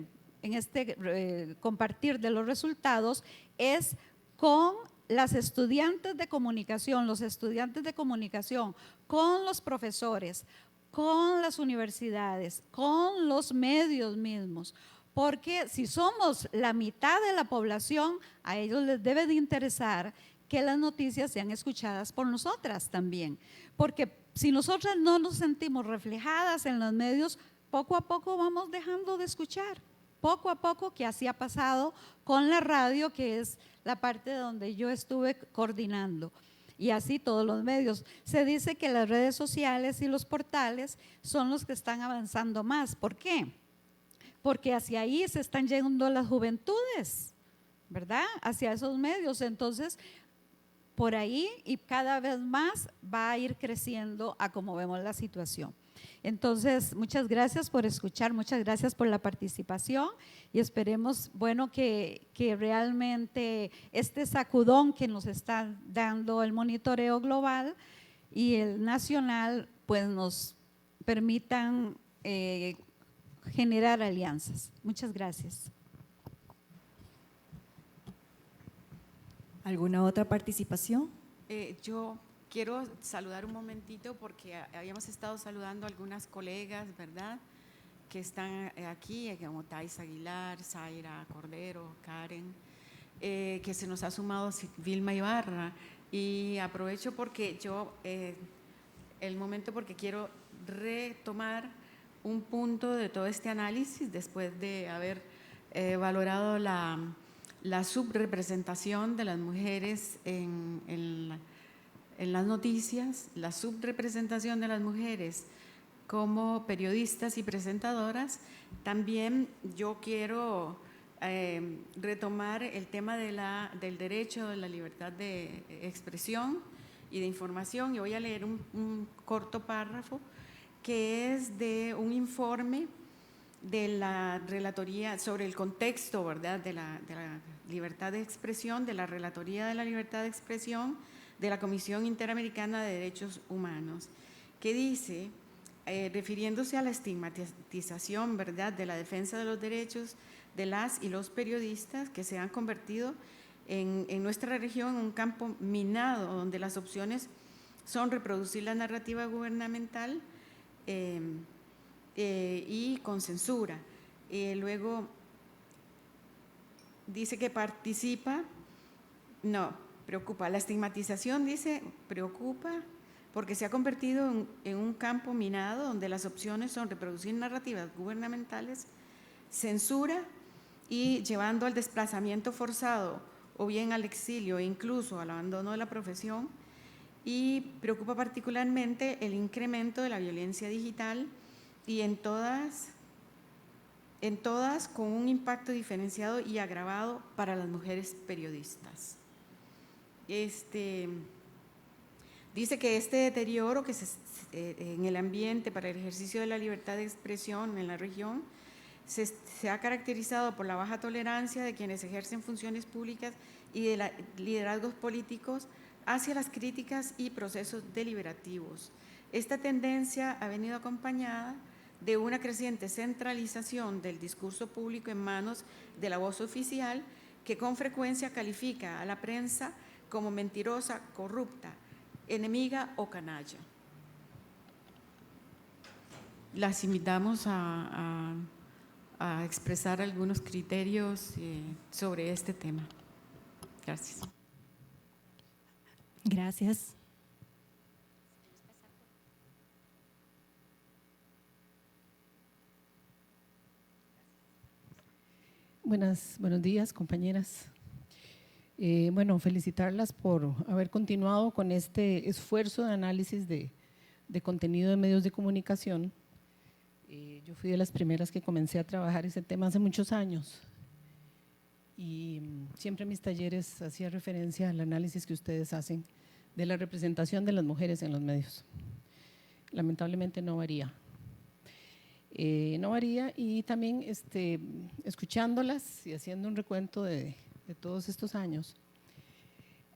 [SPEAKER 7] compartir de los resultados es con las estudiantes de comunicación, los estudiantes de comunicación, con los profesores, con las universidades, con los medios mismos, porque si somos la mitad de la población, a ellos les debe de interesar que las noticias sean escuchadas por nosotras también, porque si nosotras no nos sentimos reflejadas en los medios, poco a poco vamos dejando de escuchar, poco a poco, que así ha pasado con la radio, que es la parte donde yo estuve coordinando. Y así todos los medios. Se dice que las redes sociales y los portales son los que están avanzando más. ¿Por qué? Porque hacia ahí se están yendo las juventudes, ¿verdad? Hacia esos medios. Entonces, por ahí y cada vez más va a ir creciendo a como vemos la situación. Entonces, muchas gracias por escuchar, muchas gracias por la participación y esperemos, bueno, que realmente este sacudón que nos está dando el monitoreo global y el nacional, pues nos permitan generar alianzas. Muchas gracias.
[SPEAKER 8] ¿Alguna otra participación?
[SPEAKER 5] Yo quiero saludar un momentito porque habíamos estado saludando a algunas colegas, ¿verdad?, que están aquí, como Thais Aguilar, Zaira Cordero, Karen, que se nos ha sumado Vilma Ibarra, y aprovecho porque el momento porque quiero retomar un punto de todo este análisis después de haber valorado la subrepresentación de las mujeres en las noticias, la subrepresentación de las mujeres como periodistas y presentadoras. También yo quiero retomar el tema del derecho a la libertad de expresión y de información, y voy a leer un corto párrafo que es de un informe de la relatoría sobre el contexto, ¿verdad?, de la libertad de expresión, de la relatoría de la libertad de expresión de la Comisión Interamericana de Derechos Humanos, que dice, refiriéndose a la estigmatización, ¿verdad?, de la defensa de los derechos de las y los periodistas, que se han convertido en nuestra región en un campo minado, donde las opciones son reproducir la narrativa gubernamental y con censura. Luego dice que preocupa, la estigmatización, dice, preocupa porque se ha convertido en un campo minado donde las opciones son reproducir narrativas gubernamentales, censura y llevando al desplazamiento forzado o bien al exilio e incluso al abandono de la profesión, y preocupa particularmente el incremento de la violencia digital y en todas con un impacto diferenciado y agravado para las mujeres periodistas. Dice que este deterioro en el ambiente para el ejercicio de la libertad de expresión en la región se ha caracterizado por la baja tolerancia de quienes ejercen funciones públicas y de liderazgos políticos hacia las críticas y procesos deliberativos. Esta tendencia ha venido acompañada de una creciente centralización del discurso público en manos de la voz oficial, que con frecuencia califica a la prensa como mentirosa, corrupta, enemiga o canalla. Las invitamos a expresar algunos criterios sobre este tema. Gracias.
[SPEAKER 8] Gracias. Buenos días, compañeras. Bueno, felicitarlas por haber continuado con este esfuerzo de análisis de contenido de medios de comunicación. Yo fui de las primeras que comencé a trabajar ese tema hace muchos años y siempre en mis talleres hacía referencia al análisis que ustedes hacen de la representación de las mujeres en los medios. Lamentablemente no varía. No varía, y también escuchándolas y haciendo un recuento de todos estos años,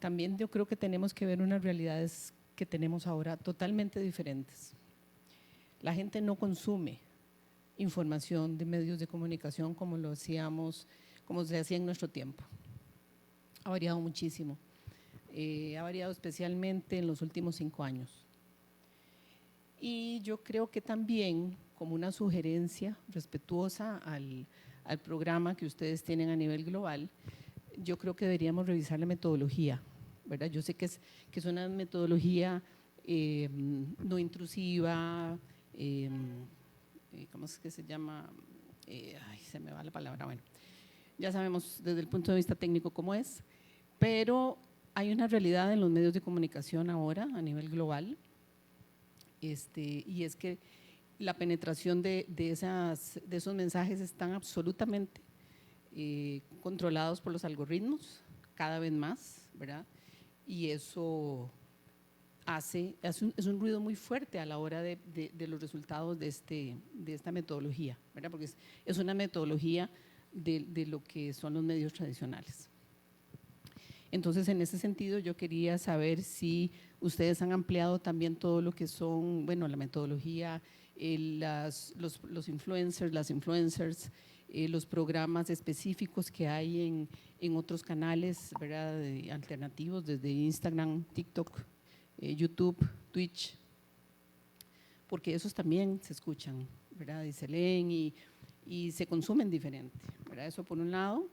[SPEAKER 8] también yo creo que tenemos que ver unas realidades que tenemos ahora totalmente diferentes. La gente no consume información de medios de comunicación como se hacía en nuestro tiempo. Ha variado muchísimo, ha variado especialmente en los últimos 5 años. Y yo creo que también, como una sugerencia respetuosa al programa que ustedes tienen a nivel global, yo creo que deberíamos revisar la metodología, ¿verdad? Yo sé que es una metodología no intrusiva, ¿cómo es que se llama? Se me va la palabra. Bueno, ya sabemos desde el punto de vista técnico cómo es, pero hay una realidad en los medios de comunicación ahora a nivel global, y es que la penetración de esos mensajes están absolutamente controlados por los algoritmos, cada vez más, ¿verdad? Y eso es un ruido muy fuerte a la hora de los resultados de esta metodología, ¿verdad? Porque es una metodología de lo que son los medios tradicionales. Entonces, en ese sentido, yo quería saber si ustedes han ampliado también todo lo que son, bueno, la metodología, los influencers, las influencers, los programas específicos que hay en otros canales, ¿verdad?, alternativos, desde Instagram, TikTok, YouTube, Twitch, porque esos también se escuchan, ¿verdad?, y se leen y se consumen diferente, ¿verdad? Eso por un lado.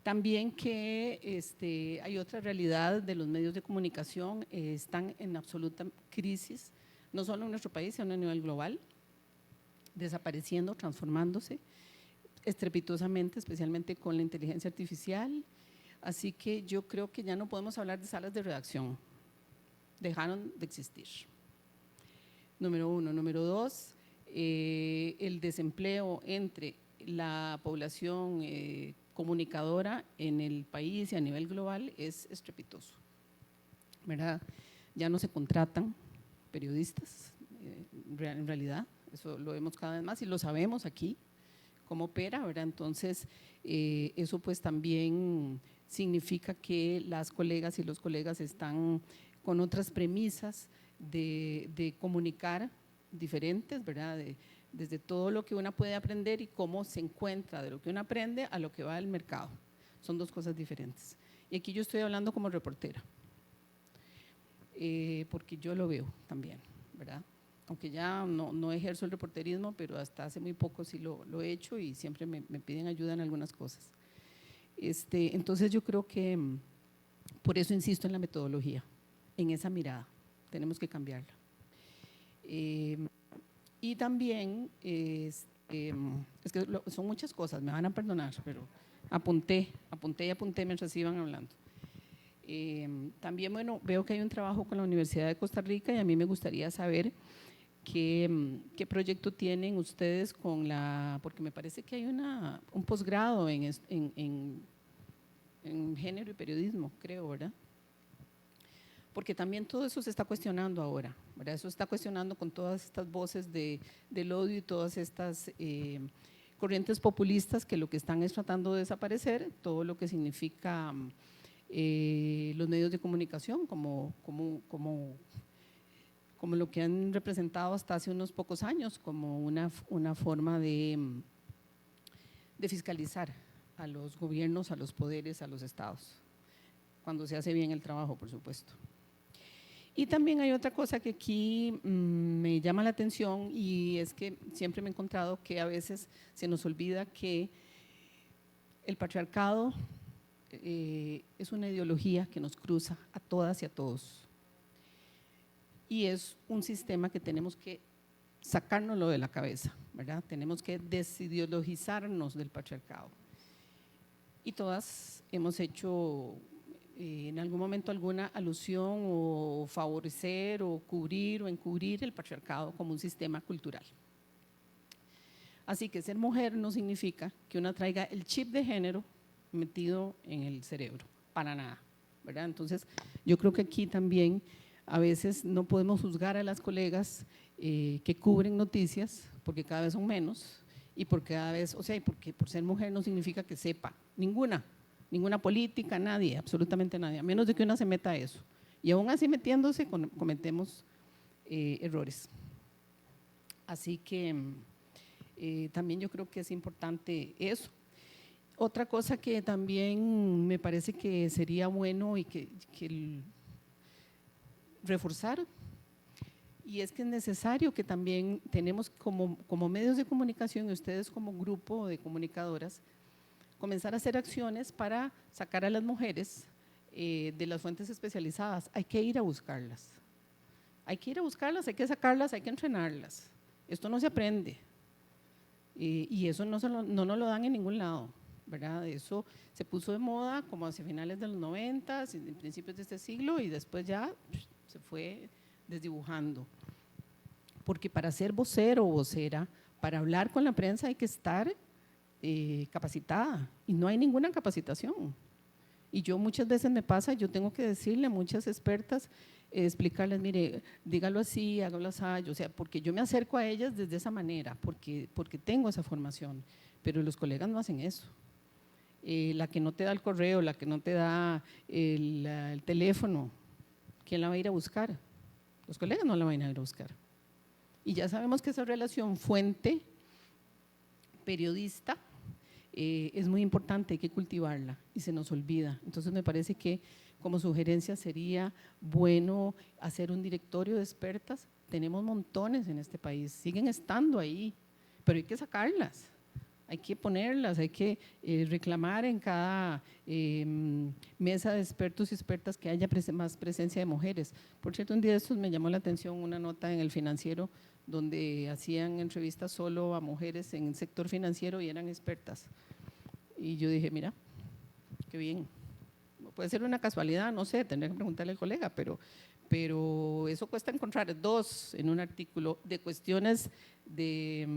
[SPEAKER 8] También que hay otra realidad de los medios de comunicación, están en absoluta crisis, no solo en nuestro país, sino a nivel global, desapareciendo, transformándose estrepitosamente, especialmente con la inteligencia artificial. Así que yo creo que ya no podemos hablar de salas de redacción, dejaron de existir. Número 1. Número 2, el desempleo entre la población comunicadora en el país y a nivel global es estrepitoso, ¿verdad? Ya no se contratan periodistas, en realidad, eso lo vemos cada vez más y lo sabemos aquí cómo opera, ¿verdad? Entonces, eso pues también significa que las colegas y los colegas están con otras premisas de comunicar diferentes, ¿verdad? Desde todo lo que uno puede aprender y cómo se encuentra de lo que uno aprende a lo que va al mercado. Son dos cosas diferentes. Y aquí yo estoy hablando como reportera, porque yo lo veo también, ¿verdad? Aunque ya no ejerzo el reporterismo, pero hasta hace muy poco sí lo he hecho y siempre me piden ayuda en algunas cosas. Entonces yo creo que por eso insisto en la metodología, en esa mirada, tenemos que cambiarla. Y también, es que son muchas cosas, me van a perdonar, pero apunté mientras iban hablando. También, bueno, veo que hay un trabajo con la Universidad de Costa Rica y a mí me gustaría saber qué proyecto tienen ustedes con porque me parece que hay un posgrado en género y periodismo, creo, ¿verdad? Porque también todo eso se está cuestionando ahora, ¿verdad? Eso se está cuestionando con todas estas voces del odio y todas estas corrientes populistas que lo que están es tratando de desaparecer todo lo que significa los medios de comunicación como lo que han representado hasta hace unos pocos años, como una forma de fiscalizar a los gobiernos, a los poderes, a los estados, cuando se hace bien el trabajo, por supuesto. Y también hay otra cosa que aquí me llama la atención y es que siempre me he encontrado que a veces se nos olvida que el patriarcado es una ideología que nos cruza a todas y a todos. Y es un sistema que tenemos que sacárnoslo de la cabeza, ¿verdad? Tenemos que desideologizarnos del patriarcado. Y todas hemos hecho en algún momento alguna alusión o favorecer o cubrir o encubrir el patriarcado como un sistema cultural. Así que ser mujer no significa que una traiga el chip de género metido en el cerebro, para nada, ¿verdad? Entonces, yo creo que aquí también a veces no podemos juzgar a las colegas que cubren noticias, porque cada vez son menos, y porque cada vez, o sea, y porque por ser mujer no significa que sepa, ninguna política, nadie, absolutamente nadie, a menos de que una se meta a eso. Y aún así metiéndose, cometemos errores. Así que también yo creo que es importante eso. Otra cosa que también me parece que sería bueno y que reforzar, y es que es necesario que también tenemos como medios de comunicación y ustedes como grupo de comunicadoras, comenzar a hacer acciones para sacar a las mujeres de las fuentes especializadas. Hay que ir a buscarlas, hay que sacarlas, hay que entrenarlas. Esto no se aprende y eso no nos lo dan en ningún lado, ¿verdad? Eso se puso de moda como hacia finales de los 90, en principios de este siglo y después ya se fue desdibujando. Porque para ser vocero o vocera, para hablar con la prensa hay que estar capacitada y no hay ninguna capacitación. Y yo muchas veces me pasa, yo tengo que decirle a muchas expertas, explicarles, mire, dígalo así, hágalo así, o sea, porque yo me acerco a ellas desde esa manera, porque tengo esa formación, pero los colegas no hacen eso. La que no te da el correo, la que no te da el teléfono, ¿quién la va a ir a buscar? Los colegas no la van a ir a buscar. Y ya sabemos que esa relación fuente periodista es muy importante, hay que cultivarla y se nos olvida. Entonces me parece que como sugerencia sería bueno hacer un directorio de expertas. Tenemos montones en este país, siguen estando ahí, pero hay que sacarlas, hay que ponerlas, hay que reclamar en cada mesa de expertos y expertas que haya más presencia de mujeres. Por cierto, un día de estos me llamó la atención una nota en El Financiero donde hacían entrevistas solo a mujeres en el sector financiero y eran expertas. Y yo dije, mira, qué bien. Puede ser una casualidad, no sé, tendré que preguntarle al colega, pero eso cuesta encontrar dos en un artículo de cuestiones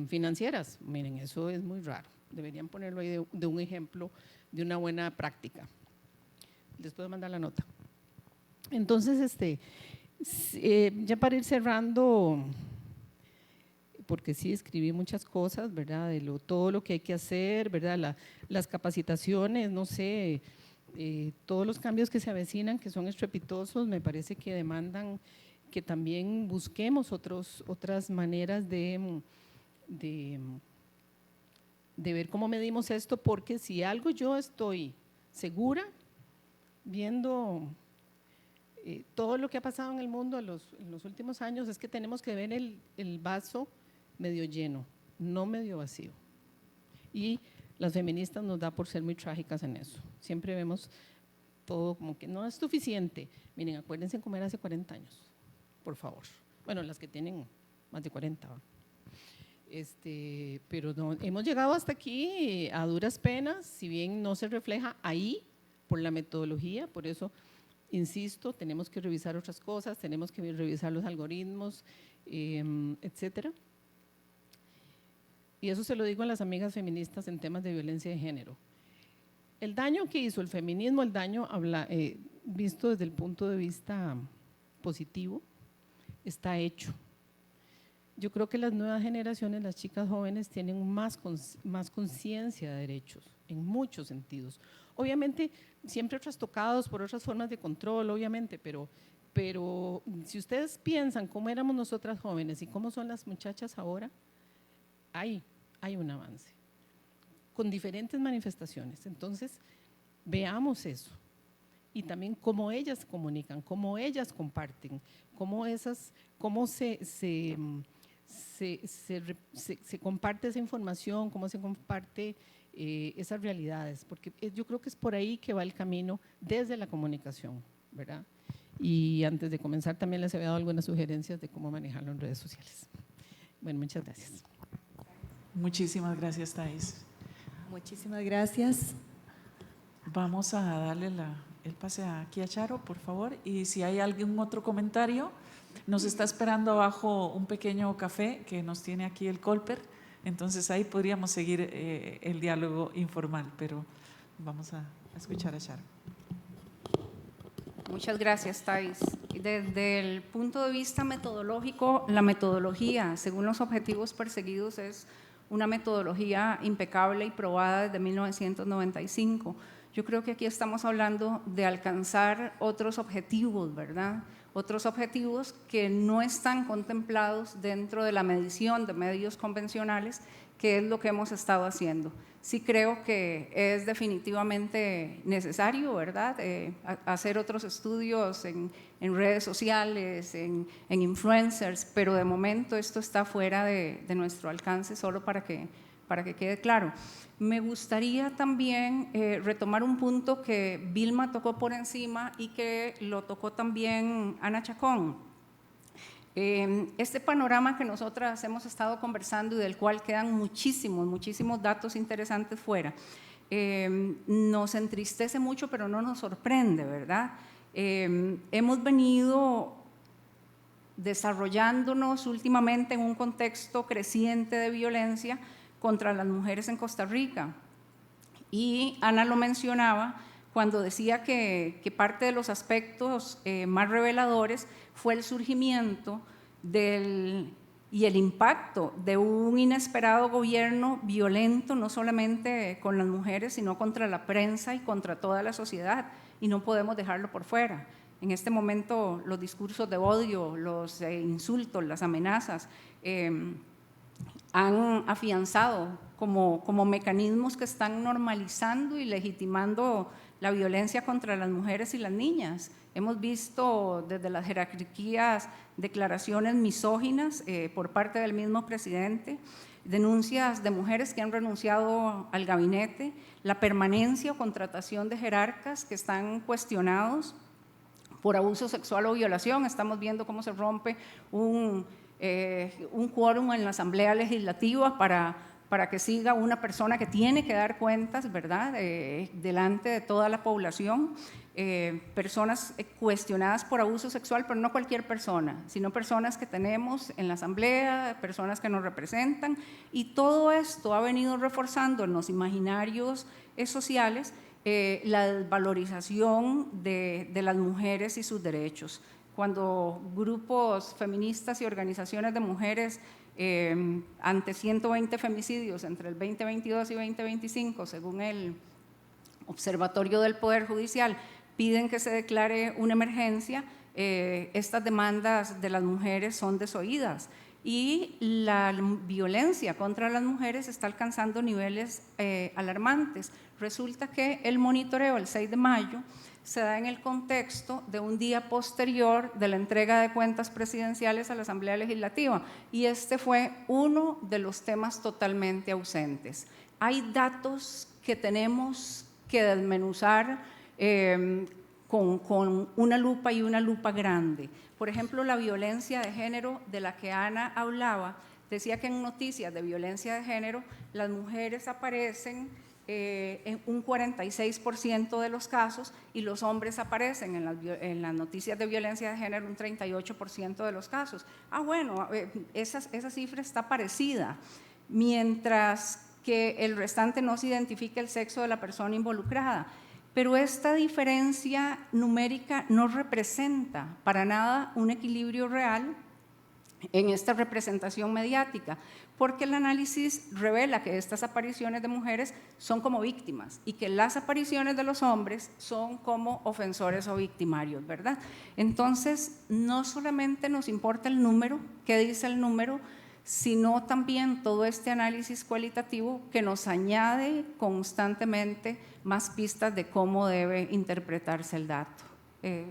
[SPEAKER 8] financieras. Miren, eso es muy raro. Deberían ponerlo ahí de un ejemplo de una buena práctica. Les puedo mandar la nota. Entonces, ya para ir cerrando, porque sí escribí muchas cosas, ¿verdad? De todo lo que hay que hacer, ¿verdad? Las capacitaciones, no sé, todos los cambios que se avecinan, que son estrepitosos, me parece que demandan que también busquemos otras maneras de ver cómo medimos esto, porque si algo yo estoy segura, viendo todo lo que ha pasado en el mundo en los últimos años, es que tenemos que ver el vaso medio lleno, no medio vacío. Y las feministas nos da por ser muy trágicas en eso. Siempre vemos todo como que no es suficiente. Miren, acuérdense cómo era hace 40 años, por favor. Bueno, las que tienen más de 40. Pero no, hemos llegado hasta aquí a duras penas, si bien no se refleja ahí por la metodología, por eso Insisto, tenemos que revisar otras cosas, tenemos que revisar los algoritmos, etcétera. Y eso se lo digo a las amigas feministas en temas de violencia de género. El daño que hizo el feminismo, el daño visto desde el punto de vista positivo, está hecho. Yo creo que las nuevas generaciones, las chicas jóvenes, tienen más conciencia de derechos, en muchos sentidos. Obviamente, siempre trastocados por otras formas de control, obviamente, pero si ustedes piensan cómo éramos nosotras jóvenes y cómo son las muchachas ahora, hay un avance, con diferentes manifestaciones. Entonces, veamos eso. Y también cómo ellas comunican, cómo ellas comparten, cómo se comparte esa información, cómo se comparte esas realidades, porque yo creo que es por ahí que va el camino desde la comunicación, ¿verdad? Y antes de comenzar también les había dado algunas sugerencias de cómo manejarlo en redes sociales. Bueno, muchas gracias.
[SPEAKER 1] Muchísimas gracias, Thais.
[SPEAKER 9] Muchísimas gracias.
[SPEAKER 1] Vamos a darle el pase aquí a Charo, por favor, y si hay algún otro comentario, nos está esperando abajo un pequeño café que nos tiene aquí el Colper, entonces ahí podríamos seguir el diálogo informal, pero vamos a escuchar a Charo.
[SPEAKER 4] Muchas gracias, Thais. Desde el punto de vista metodológico, la metodología, según los objetivos perseguidos, es una metodología impecable y probada desde 1995. Yo creo que aquí estamos hablando de alcanzar otros objetivos, ¿verdad? Otros objetivos que no están contemplados dentro de la medición de medios convencionales, que es lo que hemos estado haciendo. Sí creo que es definitivamente necesario, ¿verdad?, hacer otros estudios en redes sociales, en influencers, pero de momento esto está fuera de nuestro alcance, solo para que quede claro. Me gustaría también retomar un punto que Vilma tocó por encima y que lo tocó también Ana Chacón. Este panorama que nosotras hemos estado conversando y del cual quedan muchísimos datos interesantes fuera, nos entristece mucho, pero no nos sorprende, ¿verdad? Hemos venido desarrollándonos últimamente en un contexto creciente de violencia contra las mujeres en Costa Rica. Y Ana lo mencionaba cuando decía que parte de los aspectos más reveladores fue el surgimiento y el impacto de un inesperado gobierno violento, no solamente con las mujeres, sino contra la prensa y contra toda la sociedad, y no podemos dejarlo por fuera. En este momento los discursos de odio, los insultos, las amenazas han afianzado como mecanismos que están normalizando y legitimando la violencia contra las mujeres y las niñas. Hemos visto desde las jerarquías declaraciones misóginas por parte del mismo presidente, denuncias de mujeres que han renunciado al gabinete, la permanencia o contratación de jerarcas que están cuestionados por abuso sexual o violación. Estamos viendo cómo se rompe un quórum en la Asamblea Legislativa para que siga una persona que tiene que dar cuentas, ¿verdad?, delante de toda la población. Personas cuestionadas por abuso sexual, pero no cualquier persona, sino personas que tenemos en la Asamblea, personas que nos representan, y todo esto ha venido reforzando en los imaginarios sociales la desvalorización de las mujeres y sus derechos. Cuando grupos feministas y organizaciones de mujeres ante 120 femicidios entre el 2022 y 2025, según el Observatorio del Poder Judicial, piden que se declare una emergencia, estas demandas de las mujeres son desoídas y la violencia contra las mujeres está alcanzando niveles alarmantes. Resulta que el monitoreo el 6 de mayo se da en el contexto de un día posterior de la entrega de cuentas presidenciales a la Asamblea Legislativa, y este fue uno de los temas totalmente ausentes. Hay datos que tenemos que desmenuzar con una lupa y una lupa grande. Por ejemplo, la violencia de género de la que Ana hablaba, decía que en noticias de violencia de género las mujeres aparecen en un 46% de los casos, y los hombres aparecen en las noticias de violencia de género un 38% de los casos. Bueno, esa cifra está parecida, mientras que el restante no se identifica el sexo de la persona involucrada. Pero esta diferencia numérica no representa para nada un equilibrio real en esta representación mediática, porque el análisis revela que estas apariciones de mujeres son como víctimas y que las apariciones de los hombres son como ofensores o victimarios, ¿verdad? Entonces, no solamente nos importa el número, qué dice el número, sino también todo este análisis cualitativo que nos añade constantemente más pistas de cómo debe interpretarse el dato.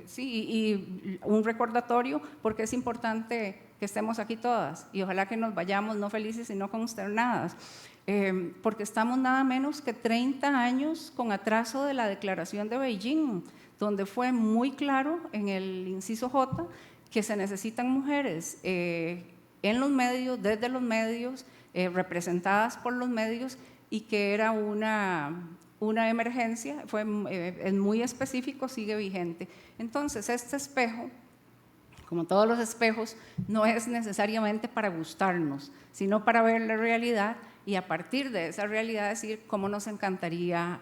[SPEAKER 4] Sí, y un recordatorio, porque es importante que estemos aquí todas y ojalá que nos vayamos no felices sino consternadas, porque estamos nada menos que 30 años con atraso de la declaración de Beijing, donde fue muy claro en el inciso J que se necesitan mujeres en los medios, desde los medios, representadas por los medios, y que era una emergencia, es muy específico, sigue vigente. Entonces, este espejo, como todos los espejos, no es necesariamente para gustarnos, sino para ver la realidad y a partir de esa realidad decir cómo nos encantaría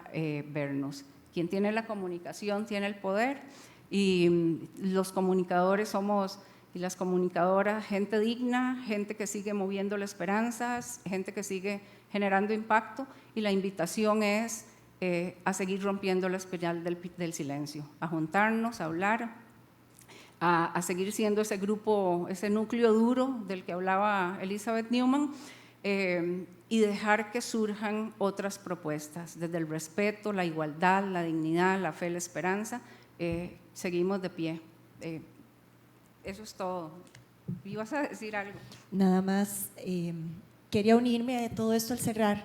[SPEAKER 4] vernos. Quien tiene la comunicación tiene el poder, y los comunicadores somos, y las comunicadoras, gente digna, gente que sigue moviendo las esperanzas, gente que sigue generando impacto, y la invitación es a seguir rompiendo la espiral del silencio, a juntarnos, a hablar, a seguir siendo ese grupo, ese núcleo duro del que hablaba Elizabeth Newman, y dejar que surjan otras propuestas, desde el respeto, la igualdad, la dignidad, la fe, la esperanza. Seguimos de pie. Eso es todo. ¿Ibas a decir algo?
[SPEAKER 9] Nada más, quería unirme a todo esto al cerrar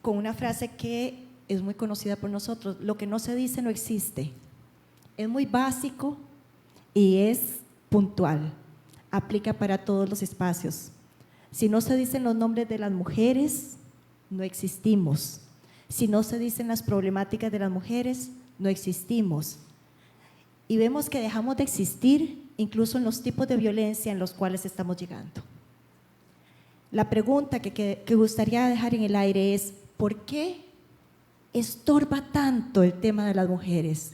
[SPEAKER 9] con una frase que es muy conocida por nosotros: lo que no se dice no existe. Es muy básico y es puntual, aplica para todos los espacios. Si no se dicen los nombres de las mujeres, no existimos. Si no se dicen las problemáticas de las mujeres, no existimos. Y vemos que dejamos de existir incluso en los tipos de violencia en los cuales estamos llegando. La pregunta que gustaría dejar en el aire es: ¿por qué estorba tanto el tema de las mujeres?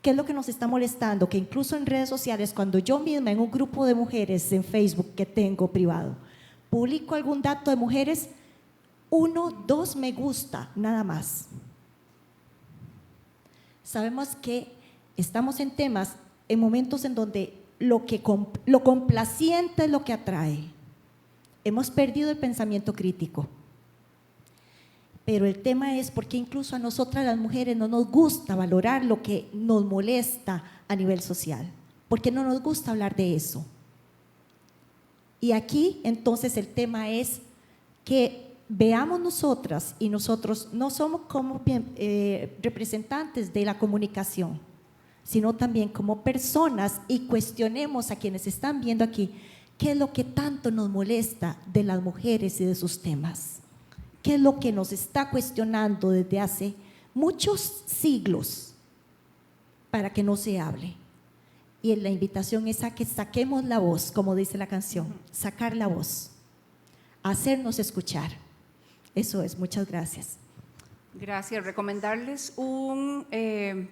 [SPEAKER 9] ¿Qué es lo que nos está molestando? Que incluso en redes sociales, cuando yo misma en un grupo de mujeres en Facebook que tengo privado, publico algún dato de mujeres, 1, 2 me gusta, nada más. Sabemos que estamos en temas, en momentos en donde lo complaciente es lo que atrae. Hemos perdido el pensamiento crítico. Pero el tema es por qué incluso a nosotras las mujeres no nos gusta valorar lo que nos molesta a nivel social. ¿Por qué no nos gusta hablar de eso? Y aquí entonces el tema es que veamos nosotras y nosotros no somos como representantes de la comunicación, sino también como personas, y cuestionemos a quienes están viendo aquí qué es lo que tanto nos molesta de las mujeres y de sus temas. ¿Qué es lo que nos está cuestionando desde hace muchos siglos para que no se hable? Y la invitación es a que saquemos la voz, como dice la canción, sacar la voz, hacernos escuchar. Eso es, muchas gracias.
[SPEAKER 4] Gracias. Recomendarles un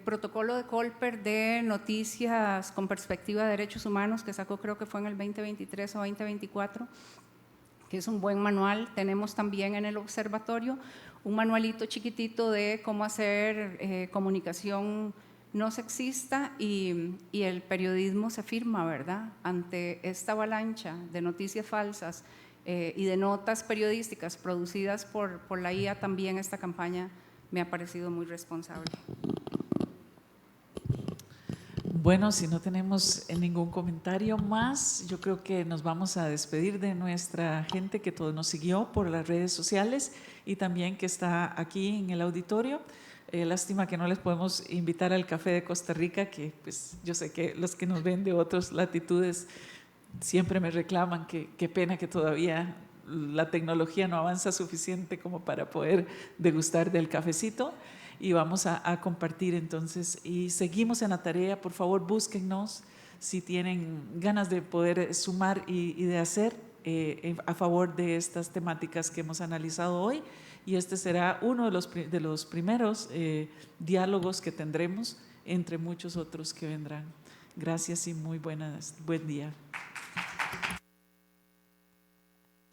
[SPEAKER 4] protocolo de Colper de noticias con perspectiva de derechos humanos que sacó, creo que fue en el 2023 o 2024, que es un buen manual. Tenemos también en el observatorio un manualito chiquitito de cómo hacer comunicación no sexista, y el periodismo se firma, ¿verdad? Ante esta avalancha de noticias falsas y de notas periodísticas producidas por la IA, también esta campaña me ha parecido muy responsable.
[SPEAKER 1] Bueno, si no tenemos ningún comentario más, yo creo que nos vamos a despedir de nuestra gente que todo nos siguió por las redes sociales y también que está aquí en el auditorio. Lástima que no les podemos invitar al Café de Costa Rica, que pues yo sé que los que nos ven de otras latitudes siempre me reclaman que qué pena que todavía la tecnología no avanza suficiente como para poder degustar del cafecito, y vamos a compartir entonces. Y seguimos en la tarea, por favor búsquennos si tienen ganas de poder sumar y de hacer a favor de estas temáticas que hemos analizado hoy, y este será uno de los primeros diálogos que tendremos entre muchos otros que vendrán. Gracias y buen día.